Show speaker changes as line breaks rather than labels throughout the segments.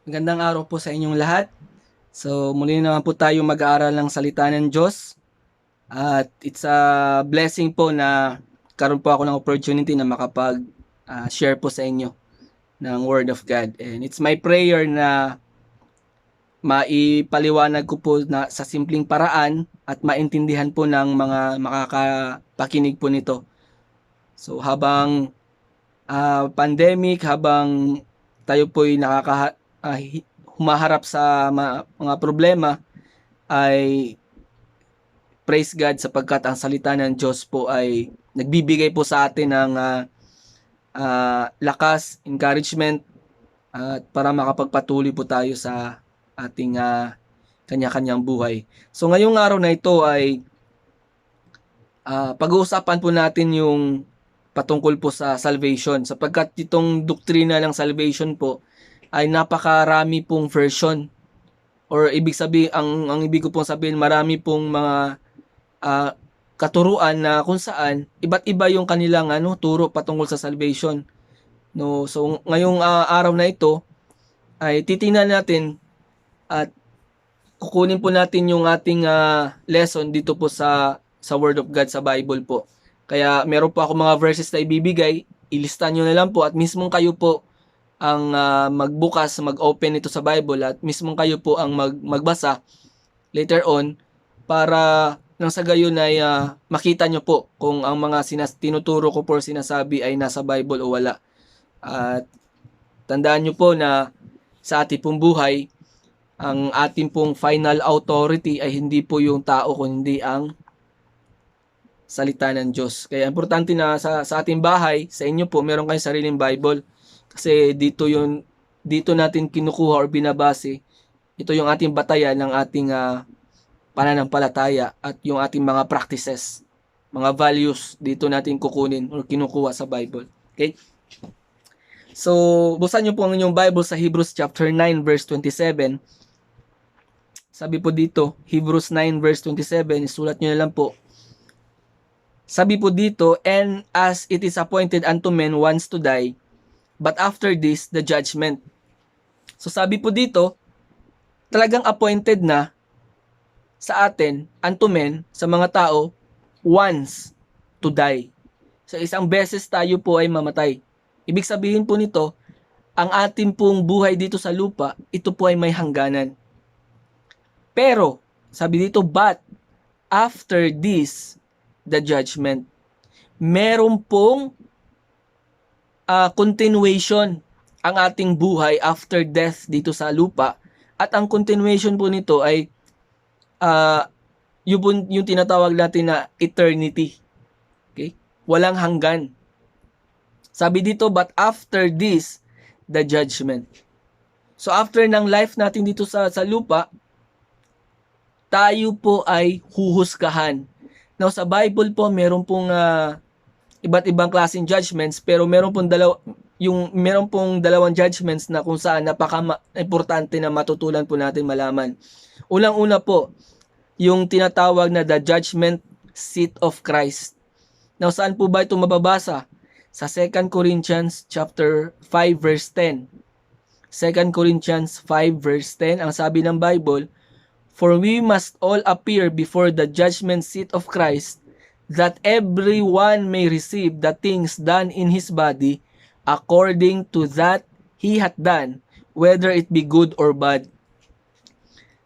Magandang araw po sa inyong lahat. So, muli naman po tayo mag-aaral ng salita ng Diyos. At it's a blessing po na karoon po ako ng opportunity na makapag-share po sa inyo ng Word of God. And it's my prayer na maipaliwanag ko po na sa simpleng paraan at maintindihan po ng mga makakapakinig po nito. So, habang pandemic, habang tayo po'y humaharap sa mga problema, ay praise God sapagkat ang salita ng Diyos po ay nagbibigay po sa atin ng lakas, encouragement, at para makapagpatuloy po tayo sa ating kanya-kanyang buhay. So ngayong araw na ito ay pag-uusapan po natin yung patungkol po sa salvation sapagkat itong doktrina ng salvation po ay napakarami pong version, or ibig sabihin, ang ibig ko pong sabihin, marami pong mga katuruan na kung saan iba't iba yung kanilang turo patungkol sa salvation. No, so ngayong araw na ito ay titingnan natin at kukunin po natin yung ating lesson dito po sa Word of God sa Bible po. Kaya meron po ako mga verses na ibibigay, ilista nyo na lang po at mismong kayo po ang magbukas, mag-open ito sa Bible at mismong kayo po ang magbasa later on para nang sa gayon ay makita nyo po kung ang mga tinuturo ko po sinasabi ay nasa Bible o wala. At tandaan nyo po na sa ating pong buhay, ang ating pong final authority ay hindi po yung tao kundi ang salita ng Diyos. Kaya importante na sa ating bahay, sa inyo po, meron kayong sariling Bible. Kasi dito natin kinukuha or binabase. Ito yung ating batayan ng ating pananampalataya at yung ating mga practices, mga values, dito natin kukunin or kinukuha sa Bible. Okay? So, buksan niyo po ang inyong Bible sa Hebrews chapter 9 verse 27. Sabi po dito, Hebrews 9 verse 27, isulat niyo na lang po. Sabi po dito, and as it is appointed unto men once to die, but after this, the judgment. So sabi po dito, talagang appointed na sa atin, unto men, sa mga tao, once to die. So isang beses tayo po ay mamatay. Ibig sabihin po nito, ang ating pong buhay dito sa lupa, ito po ay may hangganan. Pero, sabi dito, but after this, the judgment. Meron pong continuation ang ating buhay after death dito sa lupa. At ang continuation po nito ay yung tinatawag natin na eternity. Okay? Walang hanggan. Sabi dito, but after this, the judgment. So after ng life natin dito sa lupa, tayo po ay huhusgahan. Now sa Bible po, meron pong iba't ibang klaseng judgments, pero meron pong dalawang judgments na kung saan napaka-importante na matutulan po natin malaman. Unang-una po, yung tinatawag na the judgment seat of Christ. Now saan po ba ito mababasa? Sa 2 Corinthians chapter 5 verse 10. 2 Corinthians 5 verse 10, ang sabi ng Bible, for we must all appear before the judgment seat of Christ, that everyone may receive the things done in his body according to that he hath done, whether it be good or bad.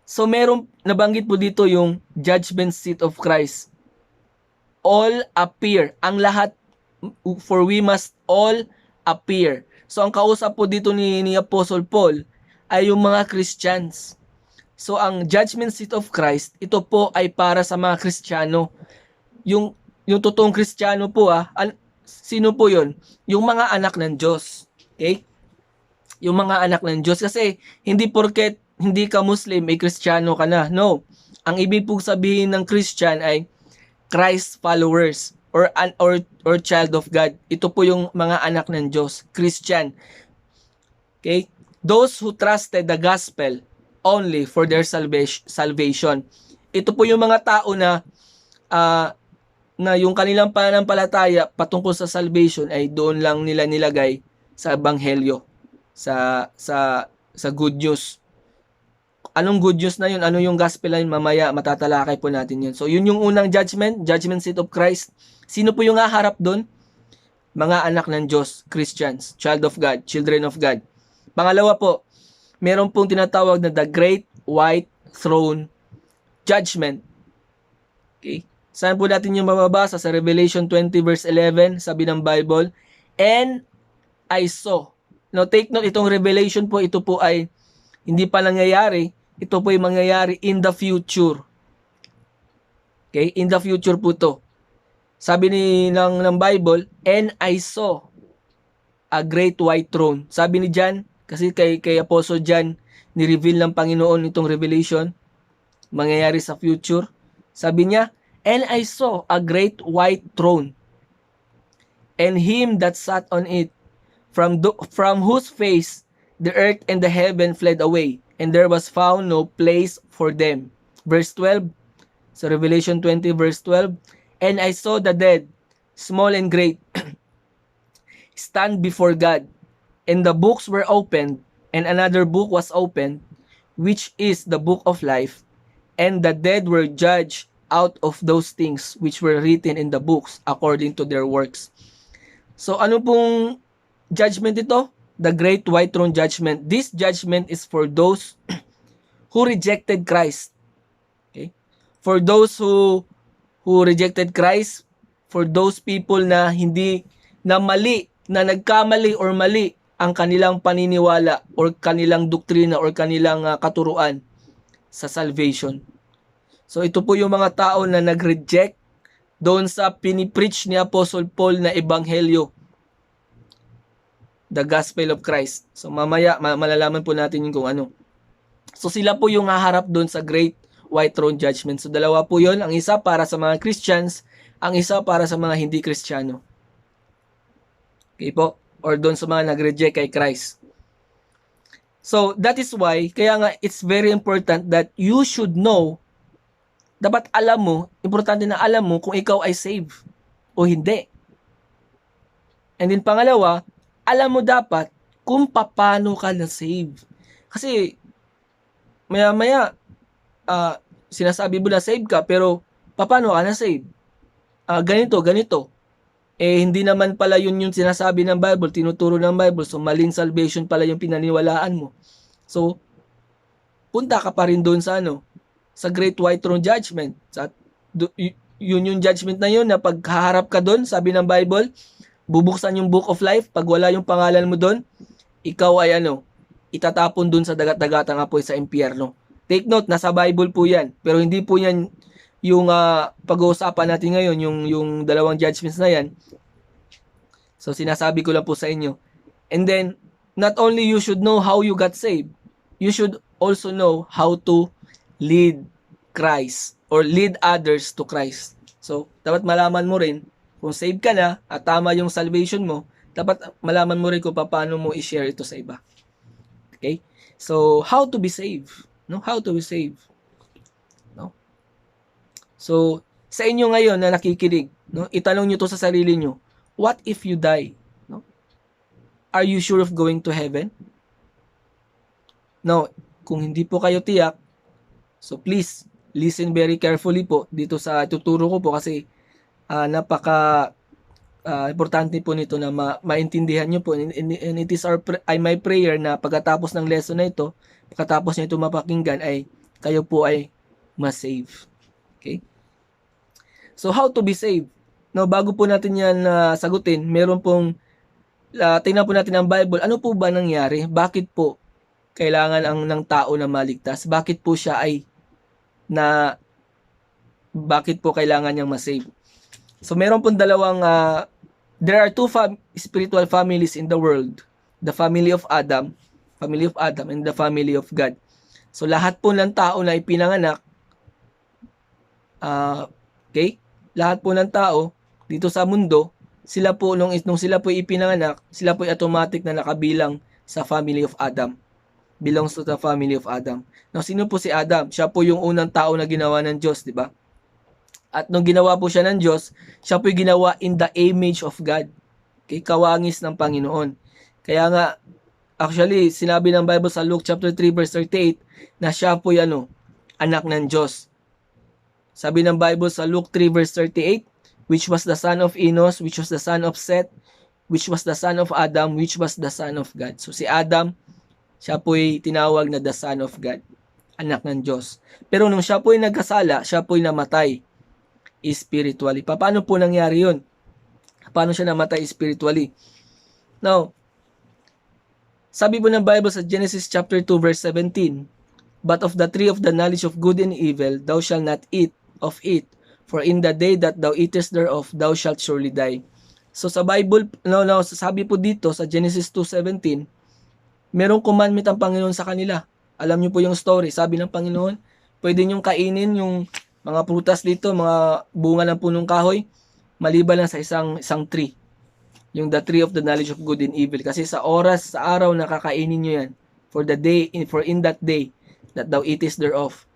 So meron nabanggit po dito yung judgment seat of Christ. All appear, ang lahat, for we must all appear. So ang kausap po dito ni Apostle Paul ay yung mga Christians. So ang judgment seat of Christ, ito po ay para sa mga Kristiyano. Yung totoong Kristiyano po sino po yon? Yung mga anak ng Diyos. Okay? Yung mga anak ng Diyos. Kasi hindi porket hindi ka Muslim, ay Kristiyano ka na. No. Ang ibig pong sabihin ng Christian ay Christ followers or child of God. Ito po yung mga anak ng Diyos, Christian. Okay? Those who trusted the gospel only for their salvation. Ito po yung mga tao na yung kanilang pananampalataya patungkol sa salvation ay doon lang nila nilagay sa ebanghelyo, sa sa good news. Anong good news na yun? Ano yung gospel na yun? Mamaya matatalakay po natin yun. So, yun yung unang judgment seat of Christ. Sino po yung haharap doon? Mga anak ng Diyos, Christians, child of God, children of God. Pangalawa po, meron pong tinatawag na the Great White Throne Judgment. Okay? Saan po natin yung mababasa? Sa Revelation 20 verse 11, sabi ng Bible, and I saw. Now, take note, itong revelation po, ito po ay hindi pa nangyayari. Ito po ay mangyayari in the future. Okay? In the future po to. Sabi ng Bible, and I saw a great white throne. Sabi ni John, kasi kay Apostle John, ni-reveal ng Panginoon itong revelation, mangyayari sa future. Sabi niya, and I saw a great white throne, and him that sat on it, from whose face the earth and the heaven fled away, and there was found no place for them. Verse 12, so Revelation 20 verse 12, and I saw the dead, small and great, stand before God, and the books were opened, and another book was opened, which is the book of life, and the dead were judged out of those things which were written in the books according to their works. So ano pong judgment ito? The Great White Throne Judgment. This judgment is for those who rejected Christ. Okay? For those who rejected Christ, for those people na nagkamali or mali ang kanilang paniniwala or kanilang doktrina or kanilang katuruan sa salvation. So ito po yung mga tao na nag-reject doon sa pinipreach ni Apostle Paul na ebanghelyo, the gospel of Christ. So mamaya malalaman po natin yung kung ano. So sila po yung haharap doon sa Great White Throne Judgment. So dalawa po yon, ang isa para sa mga Christians, ang isa para sa mga hindi Kristiyano. Okay po? Or doon sa mga nag-reject kay Christ. So that is why, kaya nga it's very important that you should know, dapat alam mo, importante na alam mo kung ikaw ay saved o hindi. And then pangalawa, alam mo dapat kung paano ka na-save. Kasi, maya-maya, sinasabi mo na save ka, pero paano ka na-save? Ganito. Hindi naman pala yun yung sinasabi ng Bible, tinuturo ng Bible, so maling salvation pala yung pinaniwalaan mo. So, punta ka pa rin doon sa sa Great White Throne Judgment. Yun yung judgment na yun, na paghaharap ka doon, sabi ng Bible, bubuksan yung book of life, pag wala yung pangalan mo doon, ikaw ay itatapon doon sa dagat-dagatang apoy sa impyerno. Take note, nasa Bible po yan, pero hindi po yan yung pag-uusapan natin ngayon, yung dalawang judgments na yan. So sinasabi ko lang po sa inyo. And then, not only you should know how you got saved, you should also know how to lead Christ or lead others to Christ. So, dapat malaman mo rin kung save ka na at tama yung salvation mo, dapat malaman mo rin kung paano mo i-share ito sa iba. Okay? So, how to be saved? No? How to be saved? No? So, sa inyo ngayon na nakikinig, no? Itanong nyo to sa sarili nyo, what if you die? No? Are you sure of going to heaven? No, kung hindi po kayo tiyak, so please, listen very carefully po dito sa tuturo ko po kasi napaka importante po nito na maintindihan nyo po, and it is my prayer na pagkatapos ng lesson na ito, pagkatapos nyo ito mapakinggan, ay kayo po ay ma-save. Okay? So how to be saved? No, bago po natin yan sagutin, meron pong tingnan po natin ang Bible. Ano po ba nangyari? Bakit po kailangan ng tao na maligtas? Bakit po siya bakit po kailangan niyang ma-save? So meron pong dalawang there are two spiritual families in the world. The family of Adam and the family of God. So lahat po ng tao na ipinanganak, okay? Lahat po ng tao dito sa mundo, sila po nung sila po ipinanganak, sila po automatic na nakabilang sa family of Adam. Belongs to the family of Adam. Now, sino po si Adam? Siya po yung unang tao na ginawa ng Diyos, di ba? At nung ginawa po siya ng Diyos, siya po yung ginawa in the image of God. Okay? Kawangis ng Panginoon. Kaya nga, Actually, sinabi ng Bible sa Luke chapter 3 verse 38 na siya po anak ng Diyos. Sabi ng Bible sa Luke 3 verse 38, which was the son of Enos, which was the son of Seth, which was the son of Adam, which was the son of God. So si Adam, siya po'y tinawag na the son of God, anak ng Diyos. Pero nung siya po'y nagkasala, siya po'y namatay spiritually. Paano po nangyari yun? Paano siya namatay spiritually? Now, sabi po ng Bible sa Genesis chapter 2 verse 17, but of the tree of the knowledge of good and evil, thou shalt not eat of it, for in the day that thou eatest thereof, thou shalt surely die. So sa Bible, sabi po dito sa Genesis 2:17, merong commandment ang Panginoon sa kanila. Alam niyo po yung story. Sabi ng Panginoon, pwede niyong kainin yung mga prutas dito, mga bunga ng punong kahoy, maliban lang sa isang tree. Yung the tree of the knowledge of good and evil. Kasi sa oras, sa araw na kakainin niyo yan, for in that day that thou eatest thereof,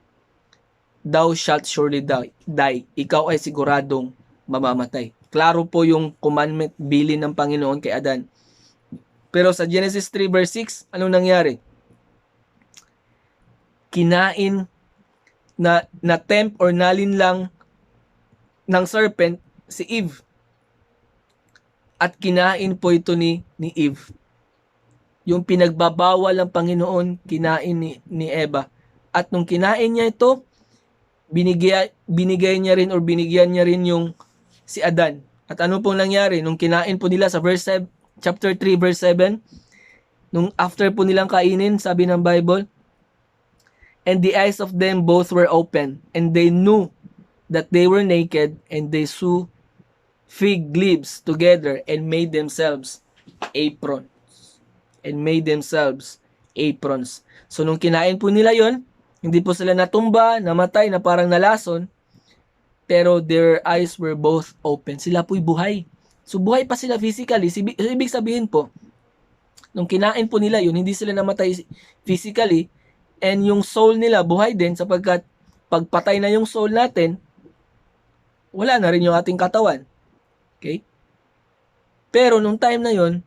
thou shalt surely die. Ikaw ay siguradong mamamatay. Klaro po yung commandment bilin ng Panginoon kay Adan. Pero sa Genesis 3 verse 6, anong nangyari? Kinain na tempt or nalinlang ng serpent si Eve. At kinain po ito ni Eve. Yung pinagbabawal ng Panginoon, kinain ni Eva. At nung kinain niya ito, binigyan niya rin yung si Adan. At ano pong nangyari? Nung kinain po nila sa chapter 3 verse 7, nung after po nilang kainin, sabi ng Bible, and the eyes of them both were open, and they knew that they were naked, and they sew fig leaves together and made themselves aprons. So nung kinain po nila yon, hindi po sila natumba, namatay, na parang nalason, pero their eyes were both open. Sila po'y buhay. So buhay pa sila physically. Ibig sabihin po, nung kinain po nila yun, hindi sila namatay physically, and yung soul nila buhay din, sapagkat pagpatay na yung soul natin, wala na rin yung ating katawan. Okay? Pero nung time na yon,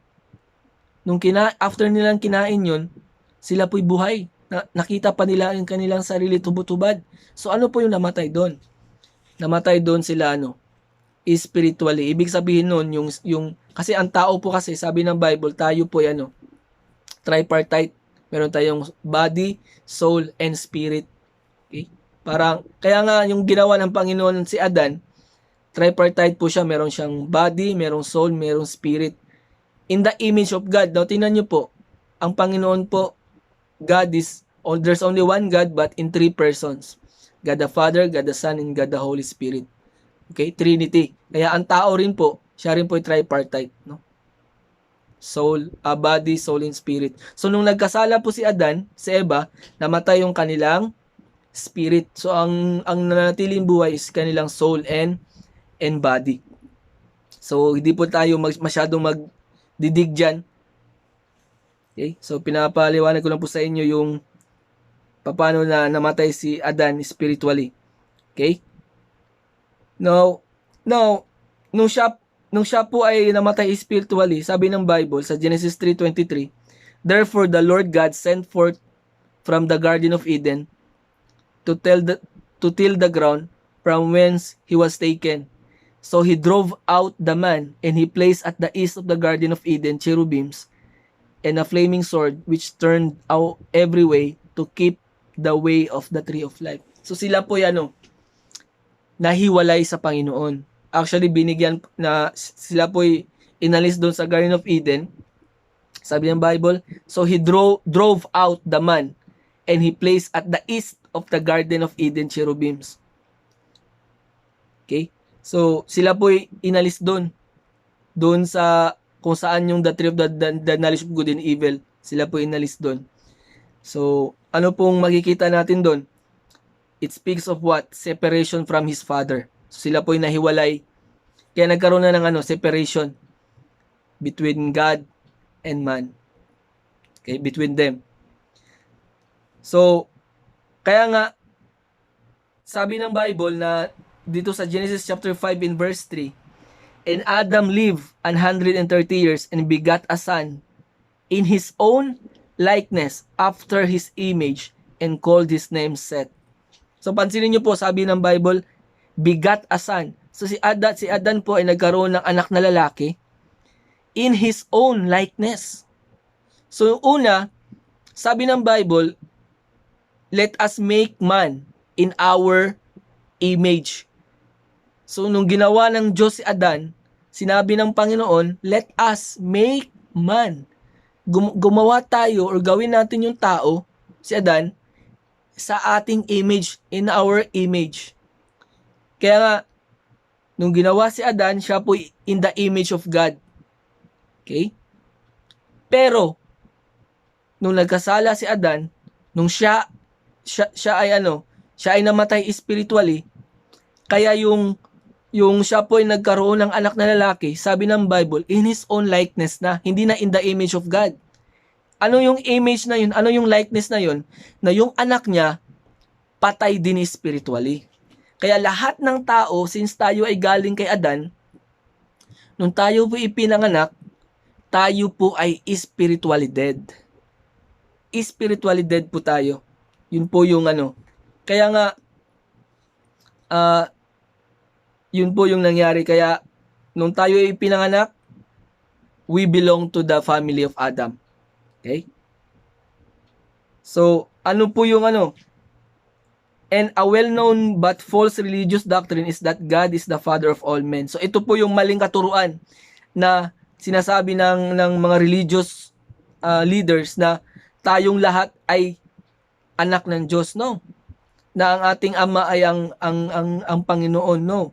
after nilang kinain yon, sila po'y buhay. Nakita pa nila yung kanilang sarili tubod-tubad. So ano po yung namatay doon? Namatay doon sila spiritually. Ibig sabihin nun, yung kasi ang tao po kasi, sabi ng Bible, tayo po tripartite. Meron tayong body, soul, and spirit. Okay? Kaya nga yung ginawa ng Panginoon si Adan, tripartite po siya. Meron siyang body, merong soul, merong spirit. In the image of God. Now, tingnan nyo po, ang Panginoon po, there's only one God, but in three persons. God the Father, God the Son, and God the Holy Spirit. Okay? Trinity. Kaya ang tao rin po, siya rin po ay tripartite. No? Soul, body, soul, and spirit. So, nung nagkasala po si Adan, si Eva, namatay yung kanilang spirit. So, ang nanatiling buhay is kanilang soul and body. So, hindi po tayo masyadong magdidig dyan. Okay? So, pinapaliwanag ko lang po sa inyo yung paano na namatay si Adan spiritually. Okay? Now, nung siya po ay namatay spiritually, sabi ng Bible sa Genesis 3:23, therefore the Lord God sent forth from the Garden of Eden to till the ground from whence he was taken. So he drove out the man, and he placed at the east of the Garden of Eden cherubims and a flaming sword which turned out every way to keep the way of the tree of life. So sila po nahiwalay sa Panginoon. Actually, sila po inalis doon sa Garden of Eden. Sabi ng Bible, so he drove out the man, and he placed at the east of the Garden of Eden cherubims. Okay? So, sila po inalis doon sa kung saan yung the tree of the knowledge of good and evil. Sila po inalis doon. So, ano pong makikita natin doon? It speaks of what? Separation from his father. So, sila po nahiwalay. Kaya nagkaroon na ng separation between God and man. Okay, between them. So, kaya nga, sabi ng Bible na dito sa Genesis chapter 5 in verse 3, and Adam lived 130 years and begat a son, in his own likeness, after his image, and called his name Seth. So pansinin niyo po, sabi ng Bible, begat a son. So si Adan po ay nagkaroon ng anak na lalaki in his own likeness. So una, sabi ng Bible, let us make man in our image. So nung ginawa ng Diyos si Adan, sinabi ng Panginoon, let us make man. Gumawa tayo or gawin natin yung tao, si Adan, sa ating image, in our image. Kaya nga, nung ginawa si Adan, siya po in the image of God. Okay? Pero, nung nagkasala si Adan, nung siya ay namatay spiritually, kaya yung siya po ay nagkaroon ng anak na lalaki, sabi ng Bible, in his own likeness na, hindi na in the image of God. Ano yung image na yun? Ano yung likeness na yun? Na yung anak niya, patay din spiritually. Kaya lahat ng tao, since tayo ay galing kay Adan, nung tayo po ipinanganak, tayo po ay spiritually dead. Spiritually dead po tayo. Yun po yung Kaya nga, yun po yung nangyari. Kaya, nung tayo ay ipinanganak, we belong to the family of Adam. Okay? So, ano po yung And a well-known but false religious doctrine is that God is the father of all men. So, ito po yung maling katuruan na sinasabi ng mga religious leaders na tayong lahat ay anak ng Diyos, no? Na ang ating ama ay ang Panginoon, no?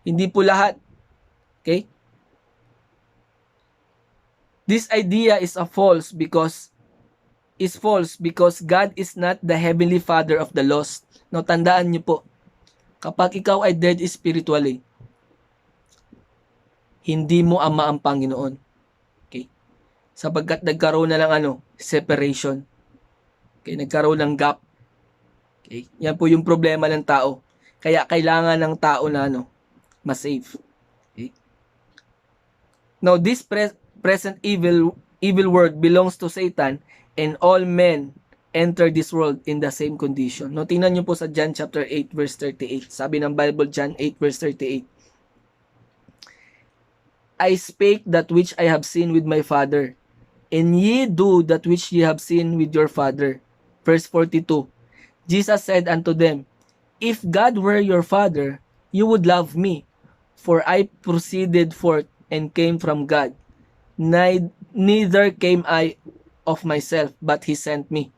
Hindi po lahat. Okay? This idea is false because God is not the heavenly father of the lost. No, tandaan niyo po, kapag ikaw ay dead spiritually, hindi mo ama ang Panginoon. Okay? Sapagkat nagkaroon na lang separation. Okay, nagkaroon ng gap. Okay? Yan po yung problema ng tao. Kaya kailangan ng tao na ma-save. Okay? Now, this present evil world belongs to Satan, and all men enter this world in the same condition. No, tingnan niyo po sa John chapter 8 verse 38. Sabi ng Bible, John 8 verse 38. I spake that which I have seen with my Father, and ye do that which ye have seen with your father. Verse 42. Jesus said unto them, if God were your father, you would love me, for I proceeded forth and came from God. Neither came I of myself, but he sent me.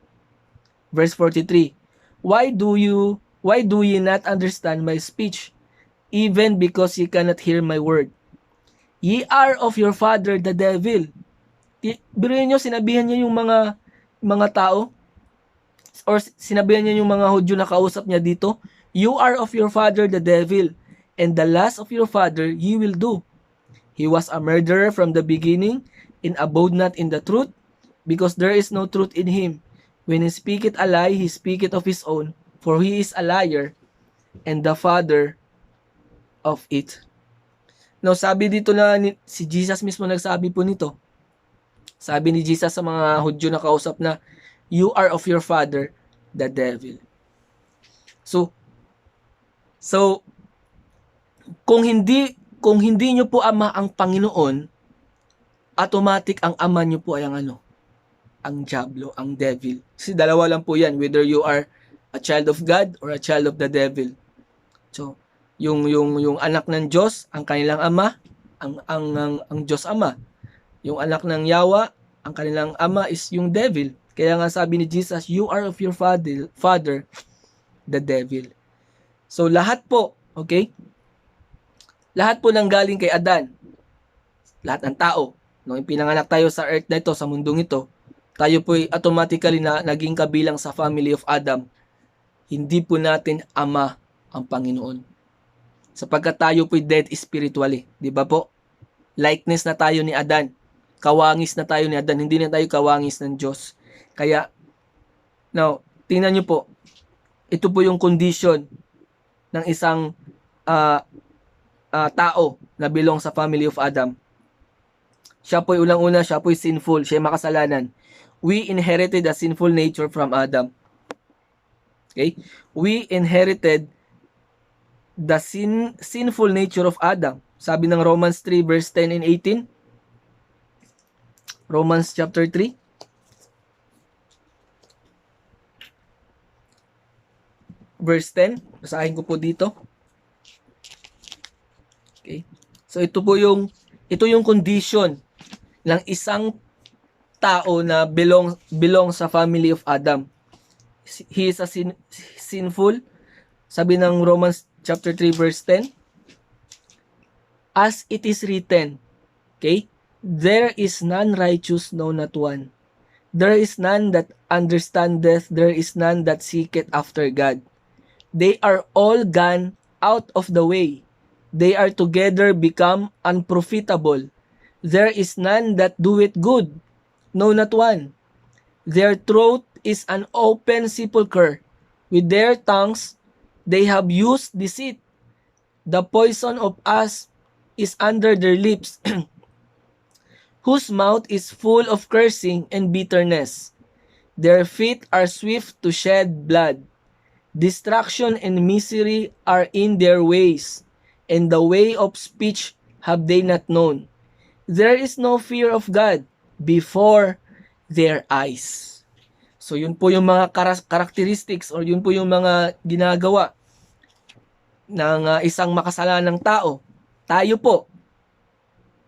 Verse 43. Why do ye not understand my speech, even because ye cannot hear my word? Ye are of your father the devil. Biruin nyo, sinabihan niya yung mga tao, or sinabihan niya yung mga Hudyo na kausap niya dito, you are of your father the devil, and the lust of your father ye will do. He was a murderer from the beginning, and abode not in the truth, because there is no truth in him. When he speaketh a lie, he speaketh of his own, for he is a liar, and the father of it. Now, sabi dito na si Jesus mismo nagsabi po nito. Sabi ni Jesus sa mga Hudyo na kausap na, you are of your father, the devil. So kung hindi nyo po ama ang Panginoon, automatic ang ama nyo po ay ang diablo, ang devil. Kasi dalawa lang po yan, whether you are a child of God or a child of the devil. So, yung anak ng Diyos, ang kanilang ama, ang Diyos Ama. Yung anak ng Yawa, ang kanilang ama is yung devil. Kaya nga sabi ni Jesus, you are of your father, the devil. So, lahat po, okay? Lahat po nang galing kay Adan. Lahat ng tao. Nung pinanganak tayo sa earth na ito, sa mundong ito, tayo po ay automatically naging kabilang sa family of Adam. Hindi po natin ama ang Panginoon. Sapagkat tayo po ay dead spiritually. Di ba po? Likeness na tayo ni Adan. Kawangis na tayo ni Adan. Hindi na tayo kawangis ng Diyos. Kaya, now, tingnan nyo po. Ito po yung condition ng isang tao na belong sa family of Adam. Siya po'y unang-una, siya po'y sinful, siya makasalanan. We inherited a sinful nature from Adam. Okay? We inherited the sinful nature of Adam. Sabi ng Romans 3 verse 10 and 18. Romans chapter 3. Verse 10. Basahin ko po dito. Okay. So ito yung condition ng isang tao na belong sa family of Adam. He is a sinful. Sabi ng Romans chapter 3 verse 10. As it is written, okay? There is none righteous, no, not one. There is none that understandeth, there is none that seeketh after God. They are all gone out of the way. They are together become unprofitable. There is none that doeth good, no, not one. Their throat is an open sepulchre. With their tongues they have used deceit. The poison of us is under their lips, whose mouth is full of cursing and bitterness. Their feet are swift to shed blood. Destruction and misery are in their ways, and the way of speech have they not known. There is no fear of God before their eyes. So yun po yung mga characteristics or yun po yung mga ginagawa ng isang makasalanang tao. Tayo po,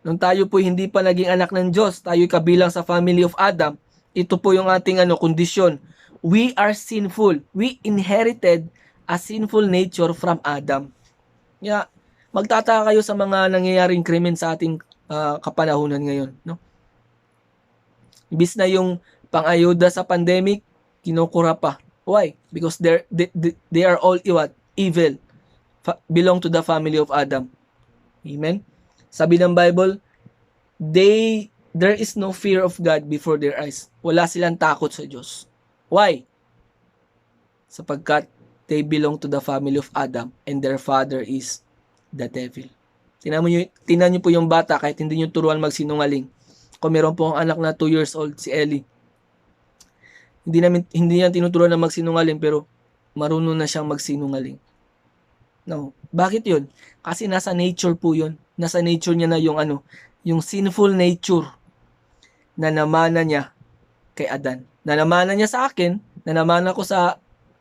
nung tayo po hindi pa naging anak ng Diyos, tayo kabilang sa family of Adam, ito po yung ating kondisyon. We are sinful. We inherited a sinful nature from Adam. Yeah, magtataka kayo sa mga nangyayaring krimen sa ating kapanahunan ngayon, no? Imbis na yung pang-ayuda sa pandemic, kinukura pa. Why? Because they are all evil. Belong to the family of Adam. Amen? Sabi ng Bible, there is no fear of God before their eyes. Wala silang takot sa Diyos. Why? Sapagkat they belong to the family of Adam and their father is the devil. Tingnan niyo po yung bata kahit hindi niyo turuan magsinungaling. Kung meron po ang anak na 2 years old, si Ellie, hindi niya tinuturuan na magsinungaling pero marunong na siyang magsinungaling. No. Bakit yun? Kasi nasa nature po yun. Nasa nature niya na yung sinful nature na namana niya kay Adan. Na namana niya sa akin, na namana ko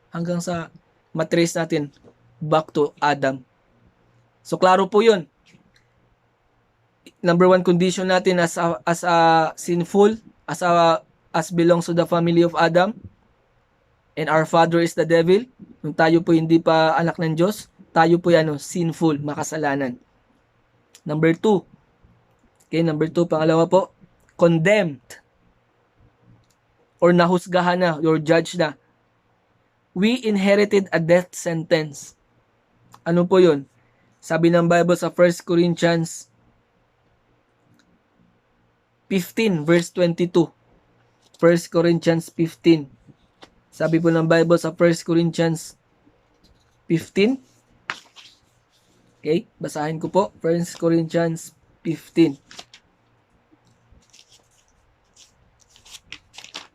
hanggang sa matrace natin back to Adam. So klaro po yun. Number one condition natin as a sinful, as belongs to the family of Adam, and our father is the devil. Nung tayo po hindi pa anak ng Diyos, tayo po sinful, makasalanan. Number 2. Okay, number 2, pangalawa po, condemned. Or nahusgahan na, or judged na. We inherited a death sentence. Ano po yun? Sabi ng Bible sa 1 Corinthians 15 verse 22. 1 Corinthians 15. Sabi po ng Bible sa 1 Corinthians 15. Okay, basahin ko po. 1 Corinthians 15.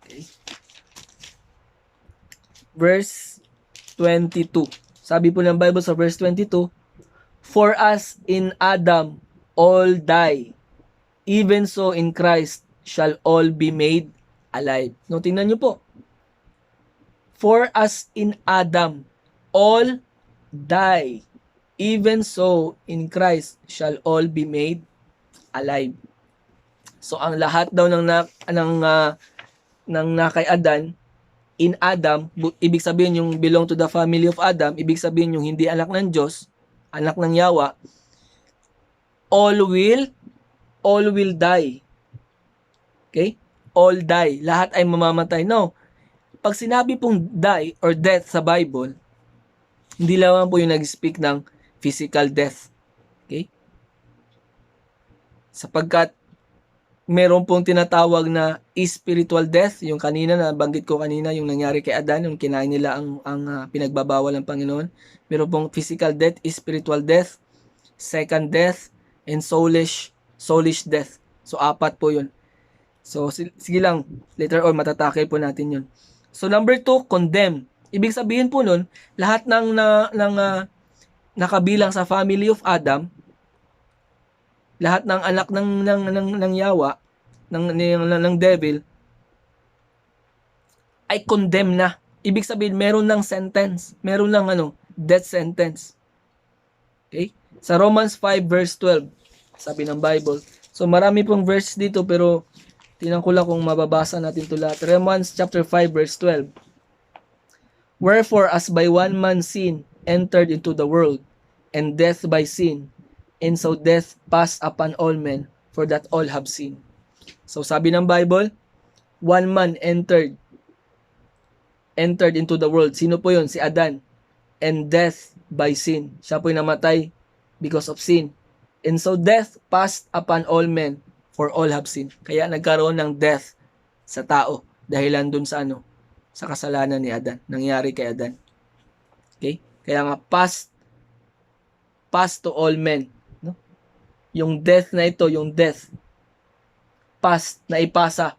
Okay. Verse 22. Sabi po ng Bible sa verse 22, for us in Adam all die, even so in Christ shall all be made alive. No, tingnan nyo po. For us in Adam all die, even so in Christ shall all be made alive. So ang lahat daw ng kay Adan, in Adam, ibig sabihin yung belong to the family of Adam, ibig sabihin yung hindi anak ng Diyos, anak ng Yawa, all will die. Okay? All die. Lahat ay mamamatay. No. Pag sinabi pong die or death sa Bible, hindi lamang po yung nag-speak ng physical death. Okay? Sapagkat meron pong tinatawag na spiritual death, yung kanina na banggit ko kanina, yung nangyari kay Adan, yung kinain nila ang pinagbabawal ng Panginoon. Meron pong physical death, spiritual death, second death, and soulish death. So, 4 po yun. So, sige lang, later on, matatake po natin yun. So, number 2, condemn. Ibig sabihin po nun, lahat ng nakabilang sa family of Adam, lahat ng anak ng Yawa, ng devil, ay condemn na. Ibig sabihin, meron ng sentence. Meron ng death sentence. Okay? Sa Romans 5 verse 12, sabi ng Bible. So, marami pong verse dito, pero tingnan ko lang kung mababasa natin ito lahat. Romans chapter 5 verse 12. Wherefore, as by one man sin entered into the world, and death by sin, and so death passed upon all men, for that all have sinned. So, sabi ng Bible, one man entered into the world. Sino po yun? Si Adan. And death by sin. Siya po'y namatay because of sin. And so death passed upon all men, for all have sinned. Kaya nagkaroon ng death sa tao dahilan dun sa sa kasalanan ni Adan. Nangyari kay Adan. Okay? Kaya nga passed to all men. No? Yung death na ito, yung death, passed na ipasa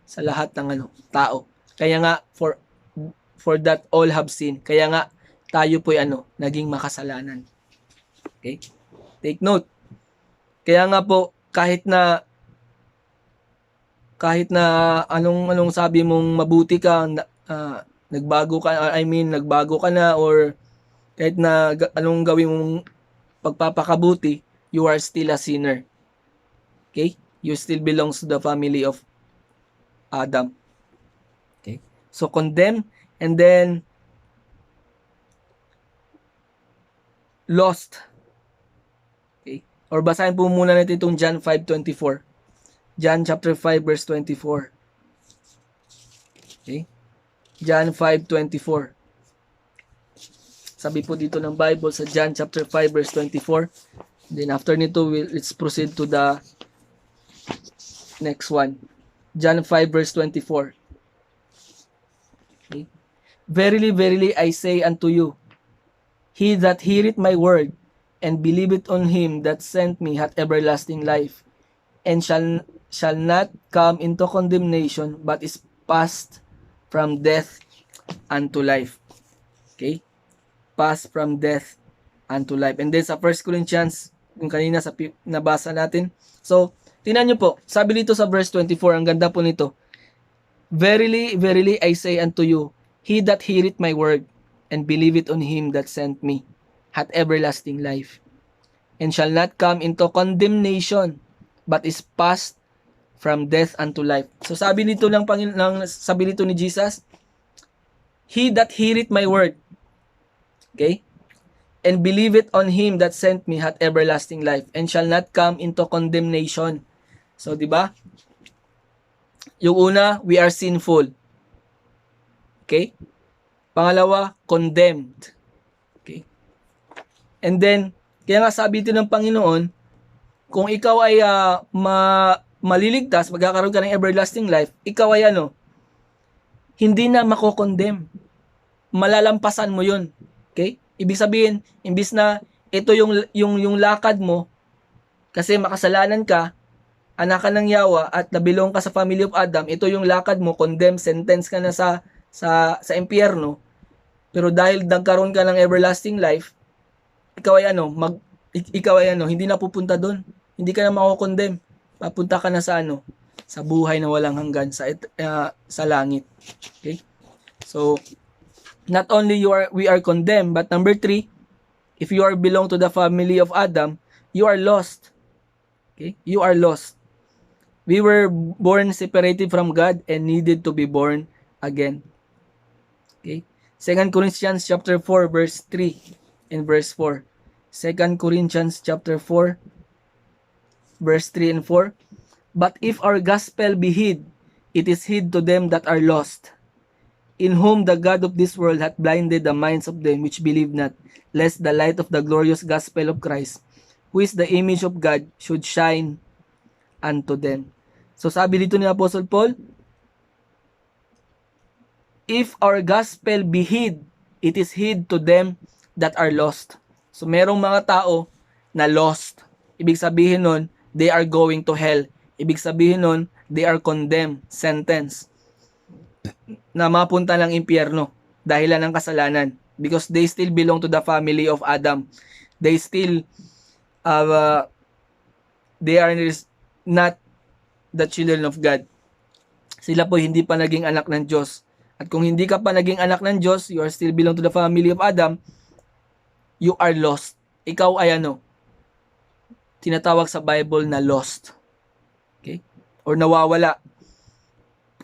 sa lahat ng tao. Kaya nga for that all have sinned. Kaya nga tayo po'y naging makasalanan. Okay? Take note. Kaya nga po kahit na anong sabi mong mabuti ka, nagbago ka na, or kahit na anong gawin mong pagpapakabuti, you are still a sinner. Okay? You still belongs to the family of Adam. Okay? So condemn, and then lost. Okay? Or basahin po muna natin itong John 5:24. John chapter 5 verse 24. Okay? John 5:24. Sabi po dito ng Bible sa John chapter 5 verse 24. Then after nito, let's proceed to the next one. John 5 verse 24. Okay? Verily, verily, I say unto you, he that heareth my word, and believeth on him that sent me, hath everlasting life, and shall not come into condemnation, but is passed from death unto life. Okay? Passed from death unto life. And then sa 1 Corinthians, yung kanina nabasa natin. So, tingnan nyo po, sabi dito sa verse 24, ang ganda po nito. Verily, verily, I say unto you, he that heareth my word, and believeth on him that sent me, hath everlasting life, and shall not come into condemnation, but is passed from death unto life. So sabi nito sabi nito ni Jesus, he that heareth my word, okay, and believeth on him that sent me, hath everlasting life, and shall not come into condemnation. So, di ba? Yung una, we are sinful. Okay? Pangalawa, condemned. Okay? And then, kaya nga sabi ito ng Panginoon, kung ikaw ay maliligtas, magkakaroon ka ng everlasting life, ikaw ay hindi na mako-condemn. Malalampasan mo yun. Okay? Ibig sabihin, imbis na ito yung lakad mo, kasi makasalanan ka, anak ka ng Yawa, at nabilong ka sa family of Adam, ito yung lakad mo, condemn, sentence ka na sa impyerno, pero dahil nagkaroon ka ng everlasting life, ikaw ay hindi na pupunta doon. Hindi ka na mako-condemn. Papunta ka na sa sa buhay na walang hanggan, sa langit. Okay? So, not only we are condemned, but number 3, if you belong to the family of Adam, you are lost. Okay? You are lost. We were born separated from God and needed to be born again. Okay? 2 Corinthians chapter 4 verse 3 and verse 4. 2 Corinthians chapter 4 verse 3 and 4. But if our gospel be hid, it is hid to them that are lost, in whom the God of this world hath blinded the minds of them which believe not, lest the light of the glorious gospel of Christ, who is the image of God, should shine unto them. So sabi dito ni Apostle Paul, if our gospel be hid, it is hid to them that are lost. So merong mga tao na lost. Ibig sabihin nun, they are going to hell. Ibig sabihin nun, they are condemned, sentenced, na mapunta ng impyerno dahilan ng kasalanan because they still belong to the family of Adam. They still they are not the children of God. Sila po hindi pa naging anak ng Diyos. At kung hindi ka pa naging anak ng Diyos, you are still belong to the family of Adam, you are lost. Ikaw ay tinatawag sa Bible na lost. Okay? Or nawawala.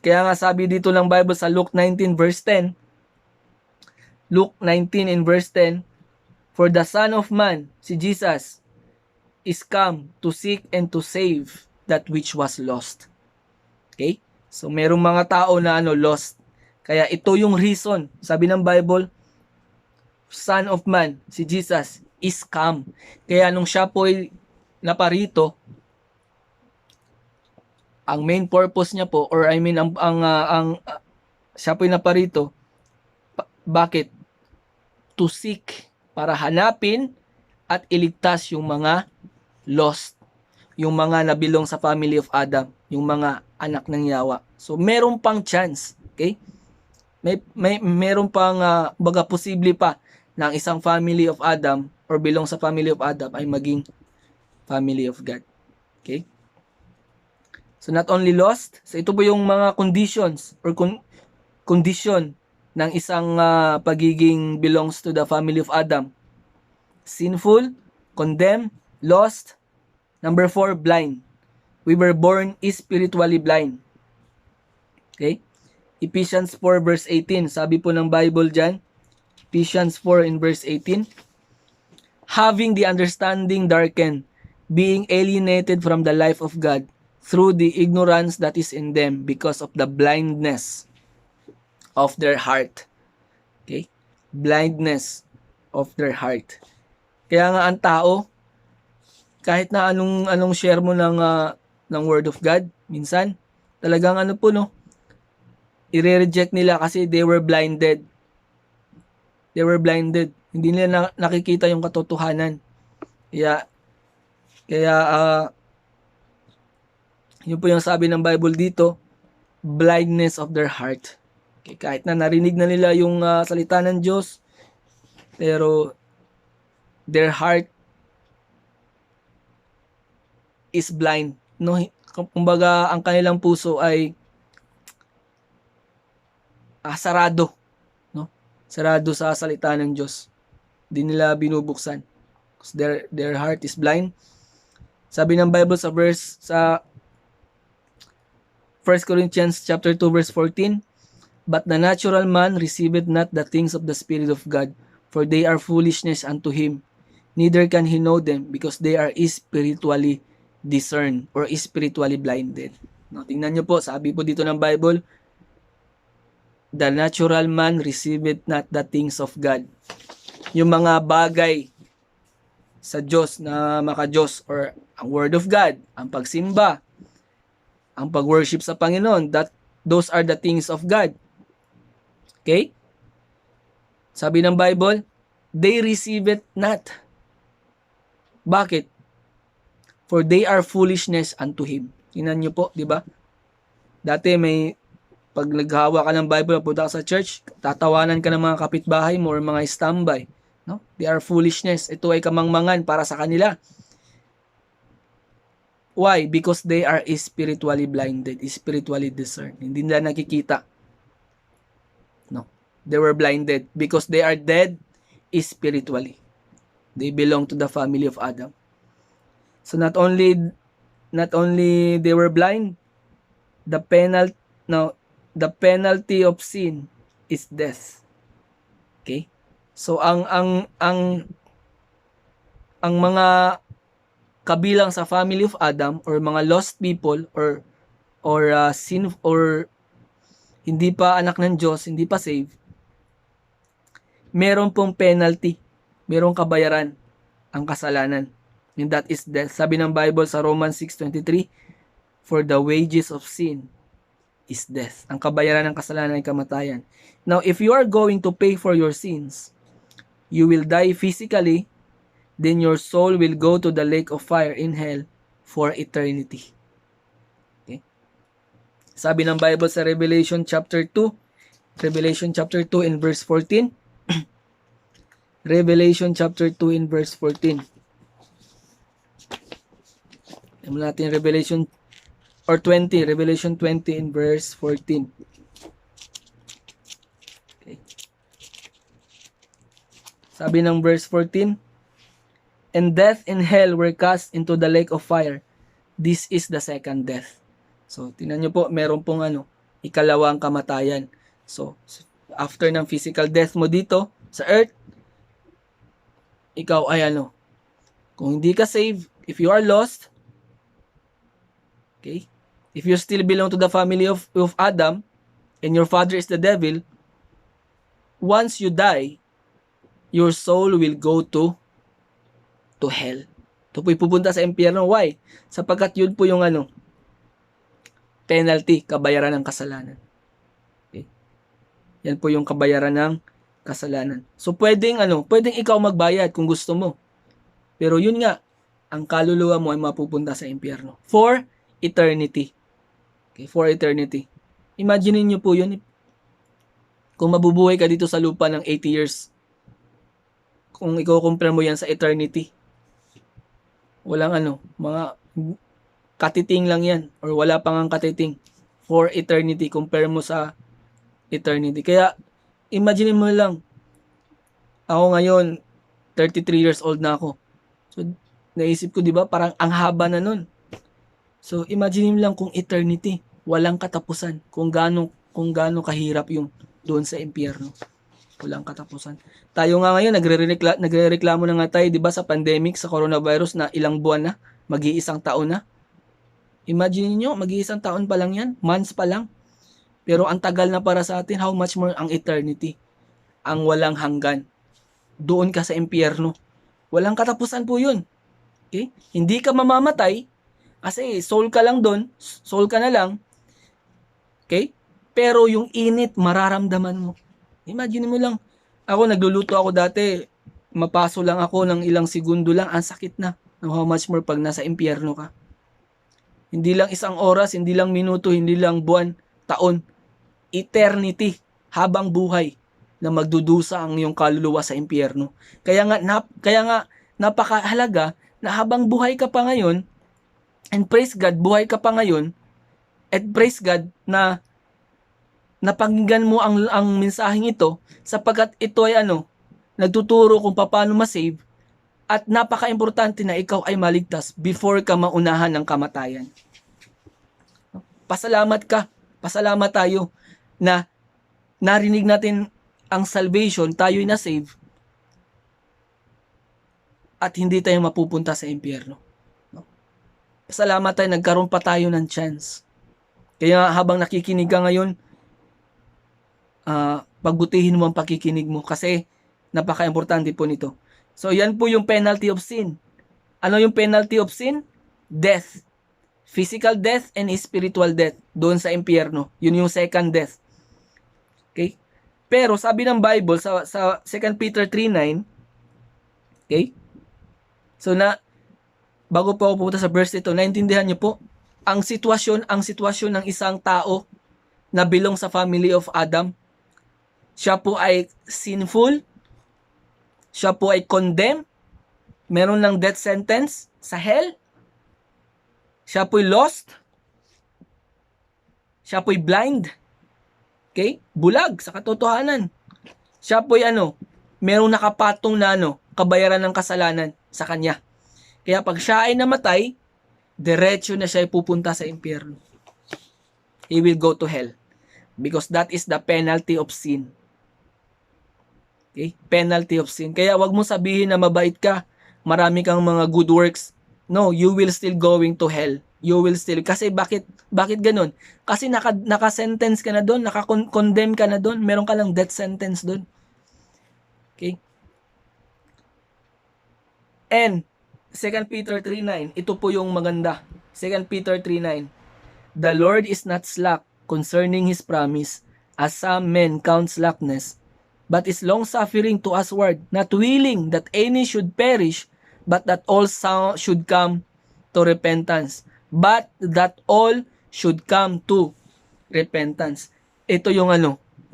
Kaya nga sabi dito ng Bible sa Luke 19 verse 10, Luke 19 in verse 10, for the Son of Man, si Jesus, is come to seek and to save that which was lost. Okay? So, merong mga tao na lost. Kaya ito yung reason. Sabi ng Bible, Son of Man, si Jesus, is come. Kaya nung siya po ay naparito, ang main purpose niya po, or I mean, siya po ay naparito, bakit? To seek, para hanapin at iligtas yung mga lost, yung mga nabilong sa family of Adam, yung mga anak ng yawa. So, meron pang chance, okay? Meron pang, baga posible pa na ang isang family of Adam or belong sa family of Adam ay maging family of God. Okay? So, not only lost, so ito po yung mga conditions or condition ng isang pagiging belongs to the family of Adam. Sinful, condemned, lost. Number 4, blind. We were born spiritually blind. Okay? Ephesians 4 verse 18. Sabi po ng Bible dyan, Ephesians 4 in verse 18, having the understanding darkened, being alienated from the life of God through the ignorance that is in them because of the blindness of their heart. Okay? Blindness of their heart. Kaya nga ang tao, kahit na anong share mo ng Word of God, minsan, talagang i-reject nila kasi they were blinded. They were blinded. Hindi nila nakikita yung katotohanan. Kaya yun po yung sabi ng Bible dito, blindness of their heart. Okay, kahit na narinig na nila yung salita ng Diyos, pero their heart is blind. No, kumbaga ang kanilang puso ay sarado, no? Sarado sa salita ng Diyos. Hindi nila binubuksan. Because their heart is blind. Sabi ng Bible sa 1 Corinthians chapter 2 verse 14, but the natural man receiveth not the things of the Spirit of God, for they are foolishness unto him. Neither can he know them, because they are spiritually discerned or spiritually blinded. No, tingnan nyo po, sabi po dito ng Bible, the natural man receiveth not the things of God. Yung mga bagay sa Diyos na maka-Diyos or ang Word of God, ang pagsimba, ang pag-worship sa Panginoon, those are the things of God. Okay? Sabi ng Bible, they receive it not. Bakit? For they are foolishness unto him. Tingnan nyo po, di ba? Dati pag naghawa ka ng Bible, punta ka sa church, tatawanan ka ng mga kapitbahay mo or mga standby. No? They are foolishness. Ito ay kamangmangan para sa kanila. Why? Because they are spiritually blinded, spiritually discerned. Hindi nila nakikita. No. They were blinded because they are dead spiritually. They belong to the family of Adam. So not only they were blind, the penalty of sin is death. Okay? So ang mga kabilang sa family of Adam or mga lost people or sin or hindi pa anak ng Diyos, hindi pa saved, meron pong penalty, merong kabayaran ang kasalanan. And that is death. Sabi ng Bible sa Romans 6:23, for the wages of sin is death. Ang kabayaran ng kasalanan ay kamatayan. Now, if you are going to pay for your sins, you will die physically, then your soul will go to the lake of fire in hell for eternity. Sabi ng Bible sa Revelation chapter 2 in verse 14. Revelation chapter 2 in verse 14. Tignan natin Revelation 20 in verse 14. Okay. Sabi ng verse 14, and death and hell were cast into the lake of fire. This is the second death. So, tingnan nyo po, meron pong ikalawang kamatayan. So, after ng physical death mo dito sa earth, ikaw ay kung hindi ka saved, if you are lost, okay, if you still belong to the family of Adam, and your father is the devil, once you die, your soul will go to hell. Ito po'y pupunta sa impyerno. Why? Sapagkat yun po yung penalty, kabayaran ng kasalanan. Okay? Yan po yung kabayaran ng kasalanan. So pwedeng ikaw magbayad kung gusto mo. Pero yun nga, ang kaluluwa mo ay mapupunta sa impyerno for eternity. Okay, for eternity. Imagine niyo po yun, kung mabubuhay ka dito sa lupa ng 80 years, kung i-compare mo yan sa eternity, walang mga katiting lang yan, or wala pang ang katiting for eternity, compare mo sa eternity. Kaya, imagine mo lang, ako ngayon, 33 years old na ako. So, naisip ko, di ba, parang ang haba na nun. So, imagine mo lang kung eternity, walang katapusan, kung gaano kahirap yung doon sa impyerno. Walang katapusan. Tayo nga ngayon, nagrereklamo na nga tayo, di ba, sa pandemic, sa coronavirus na ilang buwan na, mag-iisang taon na. Imagine niyo, mag-iisang taon pa lang yan, months pa lang. Pero ang tagal na para sa atin, how much more ang eternity, ang walang hanggan. Doon ka sa impyerno. Walang katapusan po yun. Okay? Hindi ka mamamatay, kasi soul ka lang doon, soul ka na lang. Okay? Pero yung init, mararamdaman mo. Imagine mo lang, ako nagluluto ako dati, mapaso lang ako ng ilang segundo lang, ang sakit na. How much more pag nasa impyerno ka. Hindi lang isang oras, hindi lang minuto, hindi lang buwan, taon. Eternity, habang buhay, na magdudusa ang iyong kaluluwa sa impyerno. Kaya nga napakahalaga na habang buhay ka pa ngayon, and praise God, buhay ka pa ngayon, at praise God na napakinggan mo ang mensaheng ito, sapagkat ito ay nagtuturo kung paano ma-save, at napaka-importante na ikaw ay maligtas before ka maunahan ng kamatayan. Pasalamat ka, pasalamat tayo na narinig natin ang salvation, tayo'y na-save, at hindi tayo mapupunta sa impyerno. Pasalamat tayo, nagkaroon pa tayo ng chance. Kaya habang nakikinig ka ngayon, pagbutihin mo ang pakikinig mo kasi napaka-importante po nito. So, yan po yung penalty of sin. Ano yung penalty of sin? Death. Physical death and spiritual death. Doon sa impyerno. Yun yung second death. Okay? Pero sabi ng Bible sa 2 Peter 3:9, okay? So bago po ako pupunta sa verse ito, naintindihan niyo po ang sitwasyon ng isang tao na belong sa family of Adam. Siya po ay sinful. Siya po ay condemned. Meron ng death sentence sa hell. Siya po'y lost. Siya po'y blind. Okay? Bulag sa katotohanan. Siya po'y merong nakapatong na kabayaran ng kasalanan sa kanya. Kaya pag siya ay namatay, diretso na siya ay pupunta sa impyerno. He will go to hell. Because that is the penalty of sin. Okay? Penalty of sin. Kaya wag mo sabihin na mabait ka, marami kang mga good works. No, you will still going to hell. You will still. Kasi bakit ganun? Kasi naka-sentence ka na doon, naka-condemn ka na doon, meron ka lang death sentence doon. Okay? And 2 Peter 3:9, ito po yung maganda. 2 Peter 3:9. The Lord is not slack concerning His promise, as some men count slackness, but is long-suffering to usward, not willing that any should perish, but that all should come to repentance. But that all should come to repentance. Ito yung